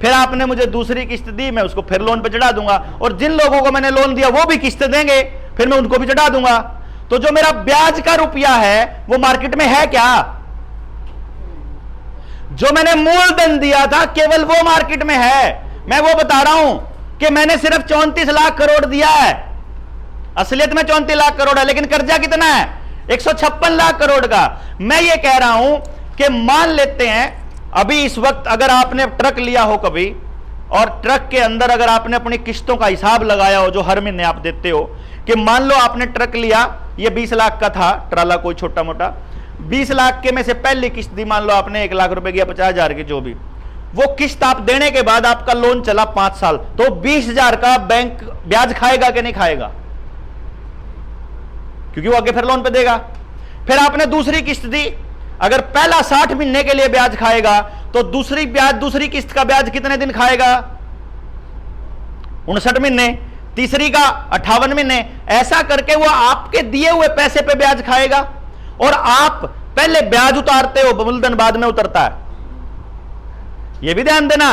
फिर आपने मुझे दूसरी किस्त दी, मैं उसको फिर लोन पे चढ़ा दूंगा। और जिन लोगों को मैंने लोन दिया वो भी किस्त देंगे, फिर मैं उनको भी चढ़ा दूंगा। तो जो मेरा ब्याज का रुपया है वो मार्केट में है क्या? जो मैंने मूलधन दिया था केवल वो मार्केट में है। मैं वो बता रहा हूं कि मैंने सिर्फ 34 लाख करोड़ दिया है, असलियत में 34 लाख करोड़ है, लेकिन कर्जा कितना है? 156 लाख करोड़ का। मैं ये कह रहा हूं कि मान लेते हैं अभी इस वक्त अगर आपने ट्रक लिया हो कभी, और ट्रक के अंदर अगर आपने अपनी किस्तों का हिसाब लगाया हो जो हर महीने आप देते हो, कि मान लो आपने ट्रक लिया, ये 20 लाख का था ट्राला, कोई छोटा मोटा, 20 लाख के में से पहली किस्त दी, मान लो आपने 1 लाख रुपए की या 50,000 की, जो भी वो किस्त आप देने के बाद आपका लोन चला 5 साल, तो 20,000 का बैंक ब्याज खाएगा कि नहीं खाएगा? क्योंकि वो आगे फिर लोन पे देगा। फिर आपने दूसरी किस्त दी, अगर पहला 60 महीने के लिए ब्याज खाएगा, तो दूसरी किस्त का ब्याज कितने दिन खाएगा? 59 महीने। तीसरी का 58 महीने। ऐसा करके वो आपके दिए हुए पैसे पे ब्याज खाएगा, और आप पहले ब्याज उतारते हो, मूलधन बाद में उतरता है। यह भी ध्यान देना,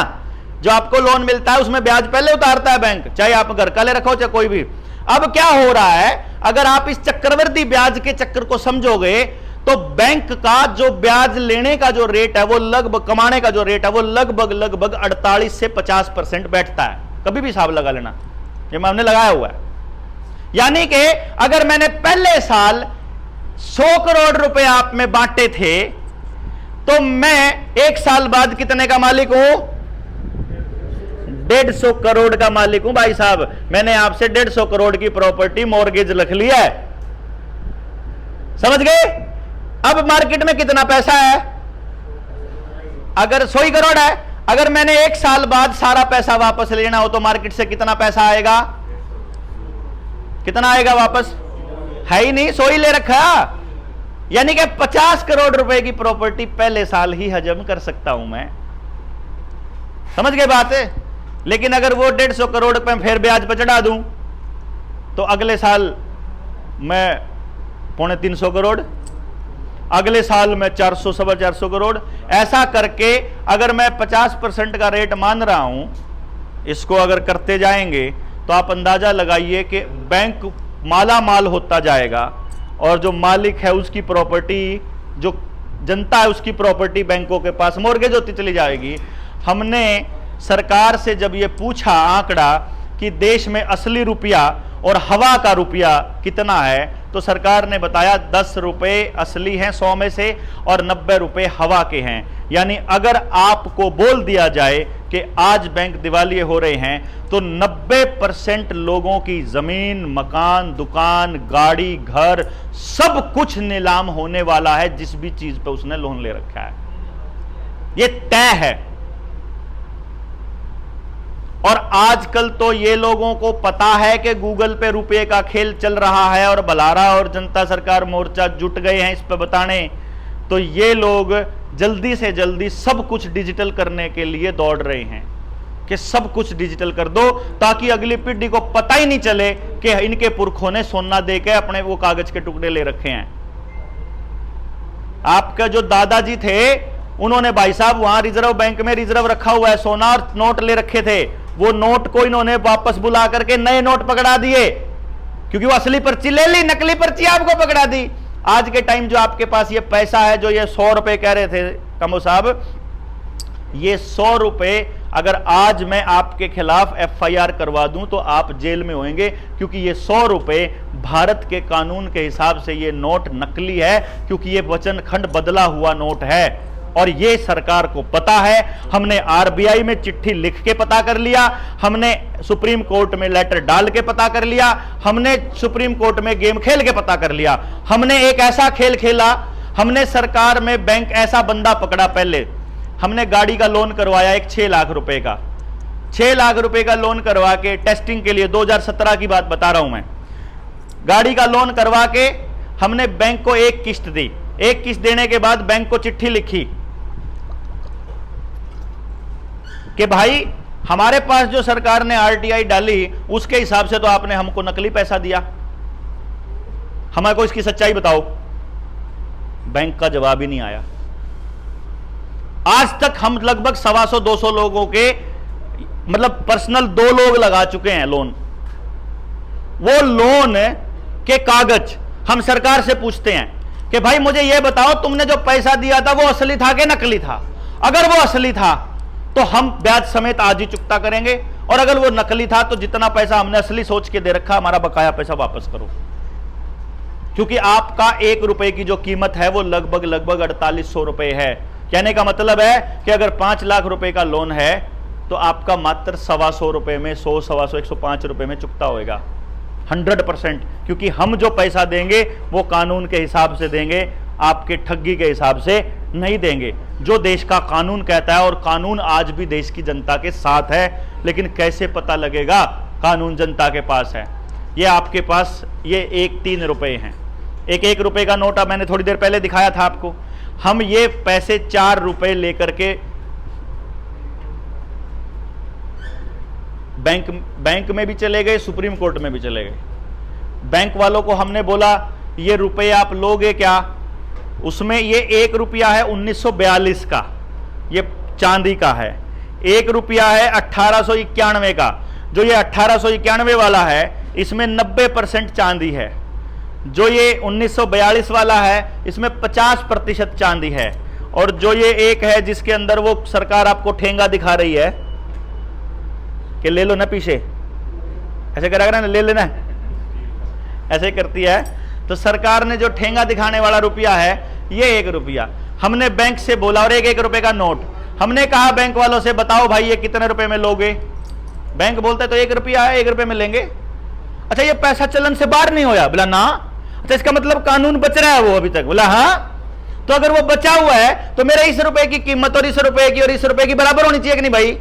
जो आपको लोन मिलता है उसमें ब्याज पहले उतारता है बैंक, चाहे आप घर का ले रखो चाहे कोई भी। अब क्या हो रहा है, अगर आप इस चक्रवृद्धि ब्याज के चक्कर को समझोगे, तो बैंक का जो ब्याज लेने का जो रेट है वो लगभग, कमाने का जो रेट है वो लगभग 48 से 50% बैठता है। कभी भी हिसाब लगा लेना, ये हमने लगाया हुआ है। यानी कि अगर मैंने पहले साल 100 करोड़ रुपए आप में बांटे थे, तो मैं 1 साल बाद कितने का मालिक हूं? 150 करोड़ का मालिक हूं भाई साहब। मैंने आपसे 150 करोड़ की प्रॉपर्टी मॉर्गेज रख लिया है, समझ गए? अब मार्केट में कितना पैसा है? अगर 100 करोड़ है, अगर मैंने 1 साल बाद सारा पैसा वापस लेना हो तो मार्केट से कितना पैसा आएगा? कितना आएगा वापस? है ही नहीं, 100 ही ले रखा। यानी कि 50 करोड़ रुपए की प्रॉपर्टी पहले साल ही हजम कर सकता हूं मैं, समझ गए बात है? लेकिन अगर वो 150 करोड़ पे फिर ब्याज पर चढ़ा दूं, तो अगले साल मैं 325 करोड़, अगले साल में 400 सवा 400 करोड़। ऐसा करके अगर मैं 50% का रेट मान रहा हूं, इसको अगर करते जाएंगे तो आप अंदाजा लगाइए कि बैंक माला माल होता जाएगा, और जो मालिक है उसकी प्रॉपर्टी, जो जनता है उसकी प्रॉपर्टी बैंकों के पास मॉर्गेज होती चली जाएगी। हमने सरकार से जब ये पूछा आंकड़ा कि देश में असली रुपया और हवा का रुपया कितना है, तो सरकार ने बताया 10 रुपए असली हैं 100 में से, और 90 रुपए हवा के हैं। यानी अगर आपको बोल दिया जाए कि आज बैंक दिवालिये हो रहे हैं, तो 90% लोगों की जमीन, मकान, दुकान, गाड़ी, घर, सब कुछ नीलाम होने वाला है जिस भी चीज पे उसने लोन ले रखा है। ये तय है। और आजकल तो ये लोगों को पता है कि गूगल पे रुपए का खेल चल रहा है, और बलारा और जनता सरकार मोर्चा जुट गए हैं इस पे बताने। तो ये लोग जल्दी से जल्दी सब कुछ डिजिटल करने के लिए दौड़ रहे हैं कि सब कुछ डिजिटल कर दो, ताकि अगली पीढ़ी को पता ही नहीं चले कि इनके पुरखों ने सोना देके अपने वो कागज के टुकड़े ले रखे हैं। आपका जो दादाजी थे, उन्होंने भाई साहब वहां रिजर्व बैंक में रिजर्व रखा हुआ है, सोना और नोट ले रखे थे। वो नोट को इन्होंने वापस बुला करके नए नोट पकड़ा दिए, क्योंकि वो असली पर्ची ले ली, नकली पर्ची आपको पकड़ा दी। आज के टाइम जो आपके पास ये पैसा है, जो ये 100 रुपए कह रहे थे कमो साहब, ये 100 रुपए अगर आज मैं आपके खिलाफ FIR करवा दूं तो आप जेल में होंगे, क्योंकि ये 100 रुपए भारत के कानून के हिसाब से ये नोट नकली है, क्योंकि ये वचन खंड बदला हुआ नोट है। और ये सरकार को पता है। हमने RBI में चिट्ठी लिख के पता कर लिया, हमने सुप्रीम कोर्ट में लेटर डाल के पता कर लिया, हमने सुप्रीम कोर्ट में गेम खेल के पता कर लिया। हमने एक ऐसा खेल खेला, हमने सरकार में बैंक ऐसा बंदा पकड़ा। पहले हमने गाड़ी का लोन करवाया एक 6 लाख रुपए का, 6 लाख रुपए का लोन करवा के टेस्टिंग के लिए, 2017 की बात बता रहा हूं मैं, गाड़ी का लोन करवा के हमने बैंक को एक किस्त दी। एक किस्त देने के बाद बैंक को चिट्ठी लिखी कि भाई हमारे पास जो सरकार ने आरटीआई डाली उसके हिसाब से तो आपने हमको नकली पैसा दिया, हमारे को इसकी सच्चाई बताओ। बैंक का जवाब ही नहीं आया। आज तक हम लगभग 125-200 लोगों के मतलब पर्सनल 2 लोग लगा चुके हैं लोन। वो लोन के कागज हम सरकार से पूछते हैं कि भाई मुझे यह बताओ तुमने जो पैसा दिया था वो असली था कि नकली था। अगर वो असली था तो हम ब्याज समेत आज ही चुकता करेंगे, और अगर वो नकली था तो जितना पैसा हमने असली सोच के दे रखा हमारा बकाया पैसा वापस करो। क्योंकि आपका 1 रुपए की जो कीमत है वो लगभग 4800 रुपए है। कहने का मतलब है कि अगर 5 लाख रुपए का लोन है तो आपका मात्र 125 रुपए में 100, 125, 105 रुपए में चुकता होगा 100%। क्योंकि हम जो पैसा देंगे वो कानून के हिसाब से देंगे, आपके ठगी के हिसाब से नहीं देंगे। जो देश का कानून कहता है, और कानून आज भी देश की जनता के साथ है, लेकिन कैसे पता लगेगा कानून जनता के पास है। ये आपके पास ये 1-3 रुपए हैं, 1-1 रुपए का नोट मैंने थोड़ी देर पहले दिखाया था आपको। हम ये पैसे 4 रुपए लेकर के बैंक में भी चले गए, सुप्रीम कोर्ट में भी चले गए। बैंक वालों को हमने बोला ये रुपए आप लोगे क्या? उसमें ये 1 रुपया है 1942 का, ये चांदी का है। 1 रुपया है 1891 का। जो ये 1891 वाला है इसमें 90% चांदी है। जो ये 1942 वाला है इसमें 50% चांदी है। और जो ये एक है जिसके अंदर वो सरकार आपको ठेंगा दिखा रही है कि ले लो ना, पीछे ऐसे करा ना, ले लेना, ऐसे करती है। तो सरकार ने जो ठेंगा दिखाने वाला रुपया है ये 1 रुपया हमने बैंक से बोला, और 1-1 रुपए का नोट हमने कहा बैंक वालों से बताओ भाई ये कितने रुपए में लोगे? बैंक बोलता है तो 1 रुपया है, 1 रुपए में लेंगे। अच्छा ये पैसा चलन से बाहर नहीं होया? बोला ना। अच्छा इसका मतलब कानून बच रहा है वो अभी तक? बोला हाँ। तो अगर वो बचा हुआ है तो मेरा इस रुपए की कीमत और इस रुपए की और इस रुपए की बराबर होनी चाहिए कि नहीं भाई?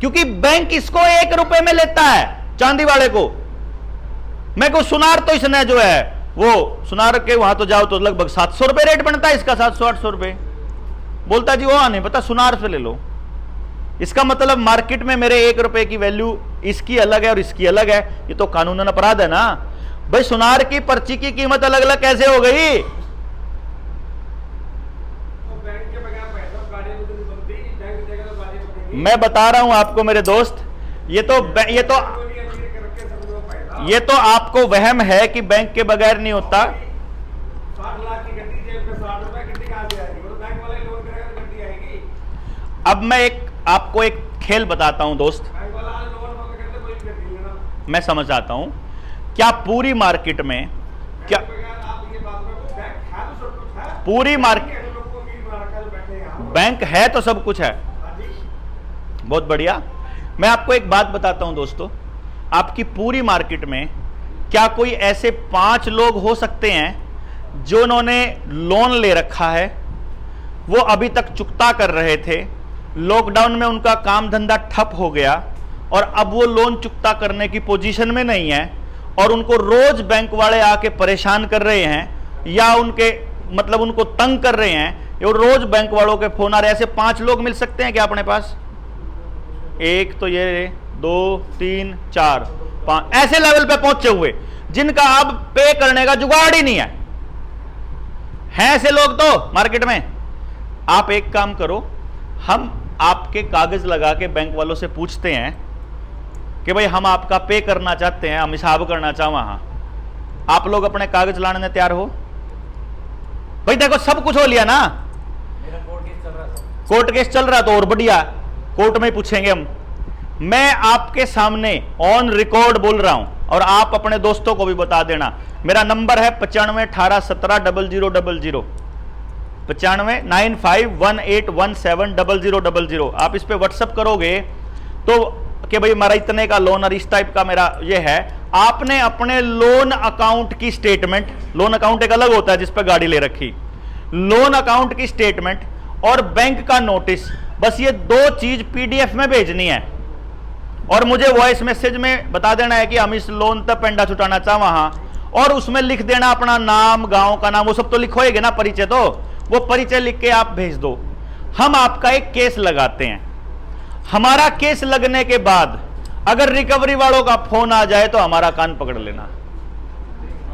क्योंकि बैंक इसको 1 रुपए में लेता है, चांदी वाले को। मैं को सुनार तो इसने जो है वो सुनार के वहां तो जाओ तो लगभग 700 रुपए रेट बनता है इसका, 700-800 रुपए। बोलता जी वो नहीं पता, सुनार से ले लो। इसका मतलब मार्केट में मेरे 1 रुपए की वैल्यू इसकी अलग है और इसकी अलग है। ये तो कानूनन अपराध है ना भाई। सुनार की पर्ची की कीमत अलग अलग कैसे हो गई? मैं बता रहा हूं आपको मेरे दोस्त, ये तो आपको वहम है कि बैंक के बगैर नहीं होता। 60 लाख की गड्डी जेब में 60 रुपए गड्डी कहां से आएगी? वो तो बैंक वाले लोन करेगा तो गड्डी आएगी। अब मैं आपको एक खेल बताता हूं दोस्त। बैंक वाला लोन मांग करते कोई गड्डी लेना। मैं समझ आता हूं। क्या पूरी मार्केट में क्या आप ये बात में बैंक है तो सब कुछ है। पूरी मार्केट बैंक है तो सब कुछ है। बहुत बढ़िया। मैं आपको एक बात बताता हूं दोस्तों, आपकी पूरी मार्केट में क्या कोई ऐसे 5 लोग हो सकते हैं जो उन्होंने लोन ले रखा है, वो अभी तक चुकता कर रहे थे, लॉकडाउन में उनका काम धंधा ठप हो गया और अब वो लोन चुकता करने की पोजीशन में नहीं है, और उनको रोज बैंक वाले आके परेशान कर रहे हैं या उनके मतलब उनको तंग कर रहे हैं, और रोज बैंक वालों के फोन आ रहे हैं। ऐसे 5 लोग मिल सकते हैं क्या अपने पास? 1 तो ये 2 3 4 5 ऐसे लेवल पे पहुंचे हुए जिनका अब पे करने का जुगाड़ ही नहीं है ऐसे लोग तो मार्केट में। आप एक काम करो, हम आपके कागज लगा के बैंक वालों से पूछते हैं कि भाई हम आपका पे करना चाहते हैं, हम हिसाब करना चाहें, वहां आप लोग अपने कागज लाने में तैयार हो? भाई देखो सब कुछ हो लिया ना, कोर्ट केस चल रहा तो और बढ़िया, कोर्ट में ही पूछेंगे हम। मैं आपके सामने ऑन रिकॉर्ड बोल रहा हूं, और आप अपने दोस्तों को भी बता देना। मेरा नंबर है 9518170000, 959518170000। आप इस पे व्हाट्सएप करोगे तो कि भाई हमारा इतने का लोन और इस टाइप का मेरा ये है। आपने अपने लोन अकाउंट की स्टेटमेंट, लोन अकाउंट एक अलग होता है जिस पर गाड़ी ले रखी, लोन अकाउंट की स्टेटमेंट और बैंक का नोटिस बस ये 2 चीज पीडीएफ में भेजनी है और मुझे वॉइस मैसेज में बता देना है कि हम इस लोन तक पेंडा छुटाना चाह वहां, और उसमें लिख देना अपना नाम, गांव का नाम, वो सब तो लिखोएगे ना, परिचय, तो वो परिचय लिख के आप भेज दो। हम आपका एक केस लगाते हैं। हमारा केस लगने के बाद अगर रिकवरी वालों का फोन आ जाए तो हमारा कान पकड़ लेना,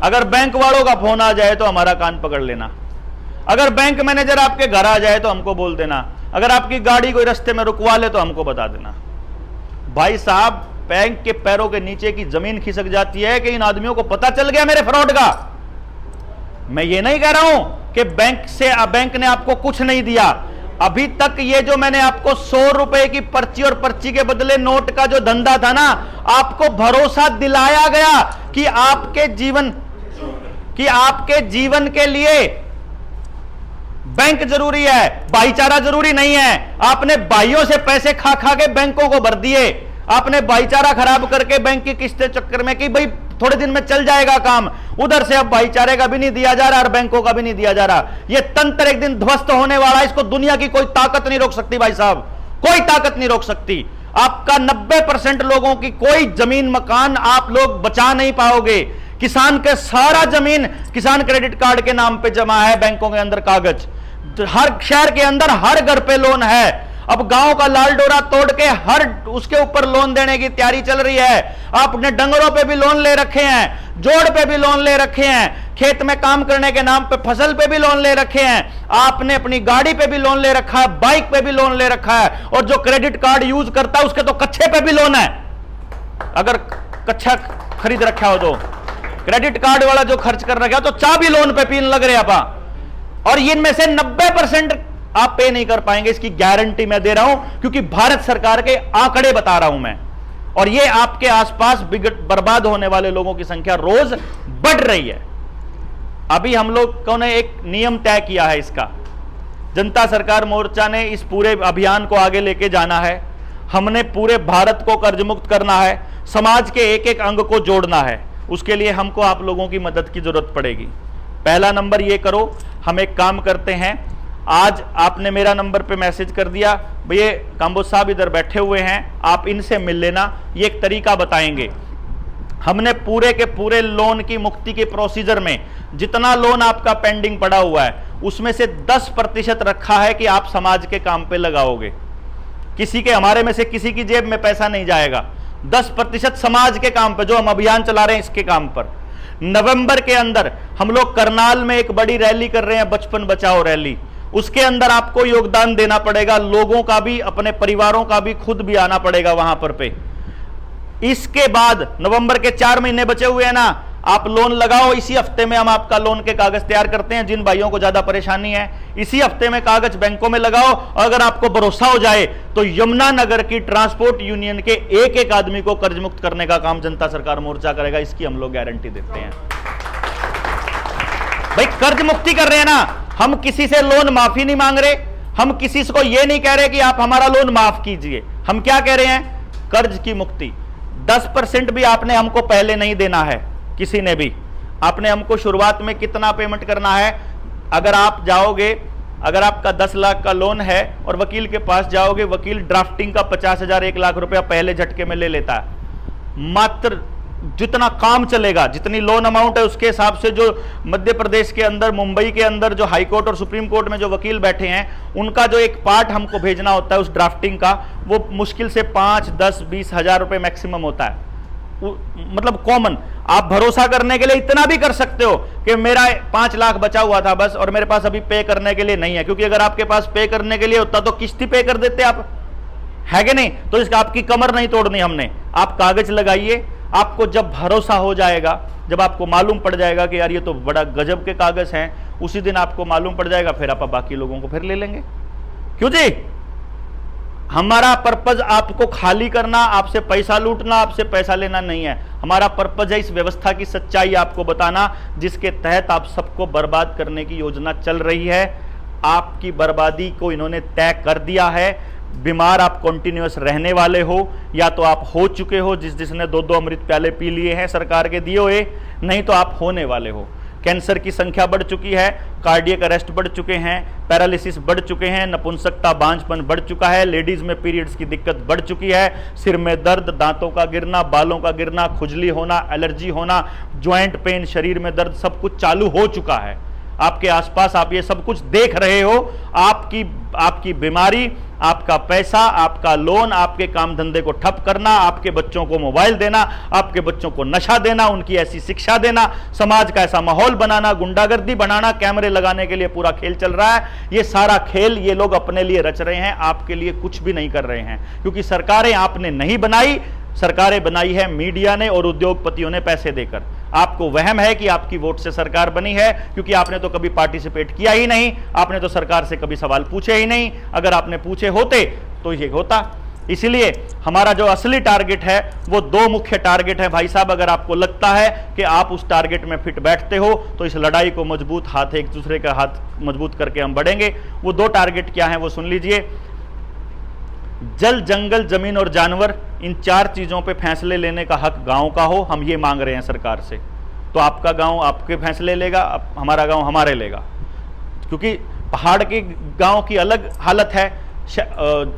अगर बैंक वालों का फोन आ जाए तो हमारा कान पकड़ लेना, अगर बैंक मैनेजर आपके घर आ जाए तो हमको बोल देना, अगर आपकी गाड़ी कोई रास्ते में रुकवा ले तो हमको बता देना। भाई साहब, बैंक के पैरों के नीचे की जमीन खिसक जाती है कि इन आदमियों को पता चल गया मेरे फ्रॉड का। मैं ये नहीं कह रहा हूं कि बैंक ने आपको कुछ नहीं दिया। अभी तक ये जो मैंने आपको 100 रुपए की पर्ची और पर्ची के बदले नोट का जो धंधा था ना, आपको भरोसा दिलाया गया कि आपके जीवन के लिए बैंक जरूरी है, भाईचारा जरूरी नहीं है। आपने भाइयों से पैसे खा खा के बैंकों को भर दिए, आपने भाईचारा खराब करके बैंक की किस्तें चक्कर में कि भाई थोड़े दिन में चल जाएगा काम, उधर से अब भाईचारे का भी नहीं दिया जा रहा और बैंकों का भी नहीं दिया जा रहा। यह तंत्र एक दिन ध्वस्त होने वाला है, इसको दुनिया की कोई ताकत नहीं रोक सकती भाई साहब, कोई ताकत नहीं रोक सकती। आपका 90% लोगों की कोई जमीन मकान आप लोग बचा नहीं पाओगे। किसान के सारा जमीन किसान क्रेडिट कार्ड के नाम पे जमा है बैंकों के अंदर, कागज हर शहर के अंदर हर घर पे लोन है। अब गांव का लाल डोरा तोड़ के हर उसके ऊपर लोन देने की तैयारी चल रही है। आपने डंगरों पे भी लोन ले रखे हैं, जोड़ पे भी लोन ले रखे हैं, खेत में काम करने के नाम पे फसल पे भी लोन ले रखे हैं, आपने अपनी गाड़ी पे भी लोन ले रखा है, बाइक पे भी लोन ले रखा है, और जो क्रेडिट कार्ड यूज करता है उसके तो कच्चे पे भी लोन है। अगर कच्चा खरीद रखा हो तो क्रेडिट कार्ड वाला जो खर्च कर रखा हो तो चाबी लोन पे पीन लग रहे आपा। और इनमें से 90% आप पे नहीं कर पाएंगे, इसकी गारंटी मैं दे रहा हूं, क्योंकि भारत सरकार के आंकड़े बता रहा हूं मैं। और ये आपके आसपास बर्बाद होने वाले लोगों की संख्या रोज बढ़ रही है। अभी हम लोगों ने एक नियम तय किया है, इसका जनता सरकार मोर्चा ने इस पूरे अभियान को आगे लेके जाना है। हमने पूरे भारत को कर्ज मुक्त करना है, समाज के एक एक अंग को जोड़ना है। उसके लिए हमको आप लोगों की मदद की जरूरत पड़ेगी। पहला नंबर ये करो, हम एक काम करते हैं, आज आपने मेरा नंबर पे मैसेज कर दिया, भैया काम्बोज साहब इधर बैठे हुए हैं, आप इनसे मिल लेना, ये एक तरीका बताएंगे। हमने पूरे के पूरे लोन की मुक्ति के प्रोसीजर में जितना लोन आपका पेंडिंग पड़ा हुआ है उसमें से 10% रखा है कि आप समाज के काम पे लगाओगे। किसी के, हमारे में से किसी की जेब में पैसा नहीं जाएगा, 10% समाज के काम पे, जो हम अभियान चला रहे हैं इसके काम पर। नवंबर के अंदर हम लोग करनाल में एक बड़ी रैली कर रहे हैं, बचपन बचाओ रैली। उसके अंदर आपको योगदान देना पड़ेगा, लोगों का भी, अपने परिवारों का भी, खुद भी आना पड़ेगा वहां पर पे। इसके बाद नवंबर के 4 महीने बचे हुए हैं ना, आप लोन लगाओ। इसी हफ्ते में हम आपका लोन के कागज तैयार करते हैं। जिन भाइयों को ज्यादा परेशानी है इसी हफ्ते में कागज बैंकों में लगाओ। और अगर आपको भरोसा हो जाए तो यमुनानगर की ट्रांसपोर्ट यूनियन के एक एक आदमी को कर्ज मुक्त करने का काम जनता सरकार मोर्चा करेगा, इसकी हम लोग गारंटी देते हैं। भाई कर्ज मुक्ति कर रहे हैं ना, हम किसी से लोन माफी नहीं मांग रहे, हम किसी को यह नहीं कह रहे कि आप हमारा लोन माफ कीजिए। हम क्या कह रहे हैं, कर्ज की मुक्ति। 10% भी आपने हमको पहले नहीं देना है, किसी ने भी। आपने हमको शुरुआत में कितना पेमेंट करना है, अगर आप जाओगे, अगर आपका 10 लाख का लोन है और वकील के पास जाओगे, वकील ड्राफ्टिंग का 50,000 1 लाख रुपया पहले झटके में ले लेता है। मात्र जितना काम चलेगा, जितनी लोन अमाउंट है उसके हिसाब से, जो मध्य प्रदेश के अंदर, मुंबई के अंदर जो हाई कोर्ट और सुप्रीम कोर्ट में जो वकील बैठे हैं, उनका जो एक पार्ट हमको भेजना होता है उस ड्राफ्टिंग का, वो मुश्किल से 5, 10, 20 हजार रुपए मैक्सिमम होता है। मतलब कॉमन। आप भरोसा करने के लिए इतना भी कर सकते हो कि मेरा 5 लाख बचा हुआ था बस, और मेरे पास अभी पे करने के लिए नहीं है, क्योंकि अगर आपके पास पे करने के लिए होता तो किश्ती पे कर देते आप, है कि नहीं? तो इसका आपकी कमर नहीं तोड़नी हमने। आप कागज लगाइए, आपको जब भरोसा हो जाएगा, जब आपको मालूम पड़ जाएगा कि यार ये तो बड़ा गजब के कागज हैं, उसी दिन आपको मालूम पड़ जाएगा, फिर आप बाकी लोगों को फिर ले लेंगे। क्यों जी? हमारा पर्पज आपको खाली करना, आपसे पैसा लूटना, आपसे पैसा लेना नहीं है। हमारा पर्पज है इस व्यवस्था की सच्चाई आपको बताना, जिसके तहत आप सबको बर्बाद करने की योजना चल रही है। आपकी बर्बादी को इन्होंने तय कर दिया है। बीमार आप कंटिन्यूअस रहने वाले हो, या तो आप हो चुके हो, जिसने 2-2 अमृत प्याले पी लिए हैं सरकार के दिए हुए, नहीं तो आप होने वाले हो। कैंसर की संख्या बढ़ चुकी है, कार्डियक अरेस्ट बढ़ चुके हैं, पैरालिसिस बढ़ चुके हैं, नपुंसकता बांझपन बढ़ चुका है, लेडीज में पीरियड्स की दिक्कत बढ़ चुकी है, सिर में दर्द, दांतों का गिरना, बालों का गिरना, खुजली होना, एलर्जी होना, ज्वाइंट पेन, शरीर में दर्द, सब कुछ चालू हो चुका है। आपके आसपास आप ये सब कुछ देख रहे हो। आपकी बीमारी, आपका पैसा, आपका लोन, आपके काम धंधे को ठप करना, आपके बच्चों को मोबाइल देना, आपके बच्चों को नशा देना, उनकी ऐसी शिक्षा देना, समाज का ऐसा माहौल बनाना, गुंडागर्दी बनाना, कैमरे लगाने के लिए पूरा खेल चल रहा है। ये सारा खेल ये लोग अपने लिए रच रहे हैं, आपके लिए कुछ भी नहीं कर रहे हैं, क्योंकि सरकारें आपने नहीं बनाई, सरकारें बनाई है मीडिया ने और उद्योगपतियों ने पैसे देकर। आपको वहम है कि आपकी वोट से सरकार बनी है, क्योंकि आपने तो कभी पार्टिसिपेट किया ही नहीं, आपने तो सरकार से कभी सवाल पूछे ही नहीं। अगर आपने पूछे होते तो ये होता। इसलिए हमारा जो असली टारगेट है वो दो मुख्य टारगेट है भाई साहब। अगर आपको लगता है कि आप उस टारगेट में फिट बैठते हो तो इस लड़ाई को मजबूत हाथ, एक दूसरे का हाथ मजबूत करके हम बढ़ेंगे। वो दो टारगेट क्या है वो सुन लीजिए। जल, जंगल, जमीन और जानवर, इन चार चीजों पे फैसले लेने का हक गांव का हो, हम ये मांग रहे हैं सरकार से। तो आपका गांव आपके फैसले लेगा, हमारा गांव हमारे लेगा, क्योंकि पहाड़ के गांव की अलग हालत है,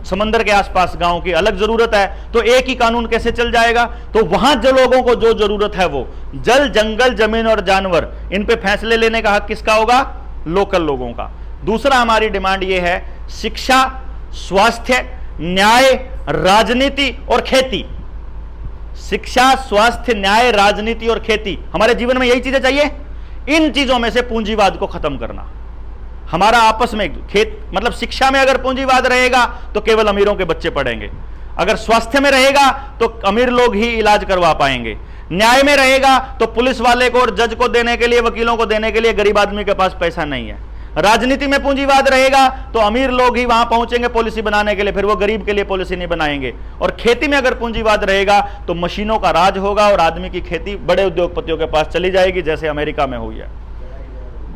समंदर के आसपास गांव की अलग जरूरत है। तो एक ही कानून कैसे चल जाएगा? तो वहां जो लोगों को जो जरूरत है वो जल, जंगल, जमीन और जानवर, इन पे फैसले लेने का हक किसका होगा? लोकल लोगों का। दूसरा हमारी डिमांड ये है, शिक्षा, स्वास्थ्य, न्याय, राजनीति और खेती। शिक्षा, स्वास्थ्य, न्याय, राजनीति और खेती, हमारे जीवन में यही चीजें चाहिए। इन चीजों में से पूंजीवाद को खत्म करना। हमारा आपस में मतलब शिक्षा में अगर पूंजीवाद रहेगा तो केवल अमीरों के बच्चे पढ़ेंगे, अगर स्वास्थ्य में रहेगा तो अमीर लोग ही इलाज करवा पाएंगे, न्याय में रहेगा तो पुलिस वाले को और जज को देने के लिए, वकीलों को देने के लिए गरीब आदमी के पास पैसा नहीं है। राजनीति में पूंजीवाद रहेगा तो अमीर लोग ही वहां पहुंचेंगे पॉलिसी बनाने के लिए, फिर वो गरीब के लिए पॉलिसी नहीं बनाएंगे। और खेती में अगर पूंजीवाद रहेगा तो मशीनों का राज होगा और आदमी की खेती बड़े उद्योगपतियों के पास चली जाएगी, जैसे अमेरिका में हुई है।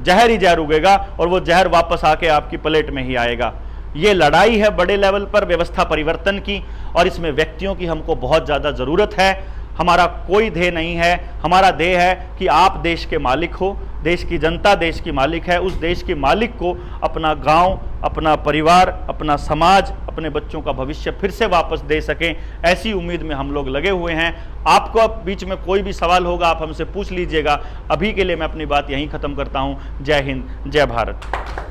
जहर ही जहर उगेगा और वो जहर वापस आके आपकी प्लेट में ही आएगा। ये लड़ाई है बड़े लेवल पर व्यवस्था परिवर्तन की, और इसमें व्यक्तियों की हमको बहुत ज्यादा जरूरत है। हमारा कोई ध्येय नहीं है, हमारा ध्येय है कि आप देश के मालिक हो, देश की जनता देश की मालिक है। उस देश के मालिक को अपना गांव, अपना परिवार, अपना समाज, अपने बच्चों का भविष्य फिर से वापस दे सकें, ऐसी उम्मीद में हम लोग लगे हुए हैं। आपको अब बीच में कोई भी सवाल होगा आप हमसे पूछ लीजिएगा। अभी के लिए मैं अपनी बात यहीं ख़त्म करता हूँ। जय हिंद, जय भारत।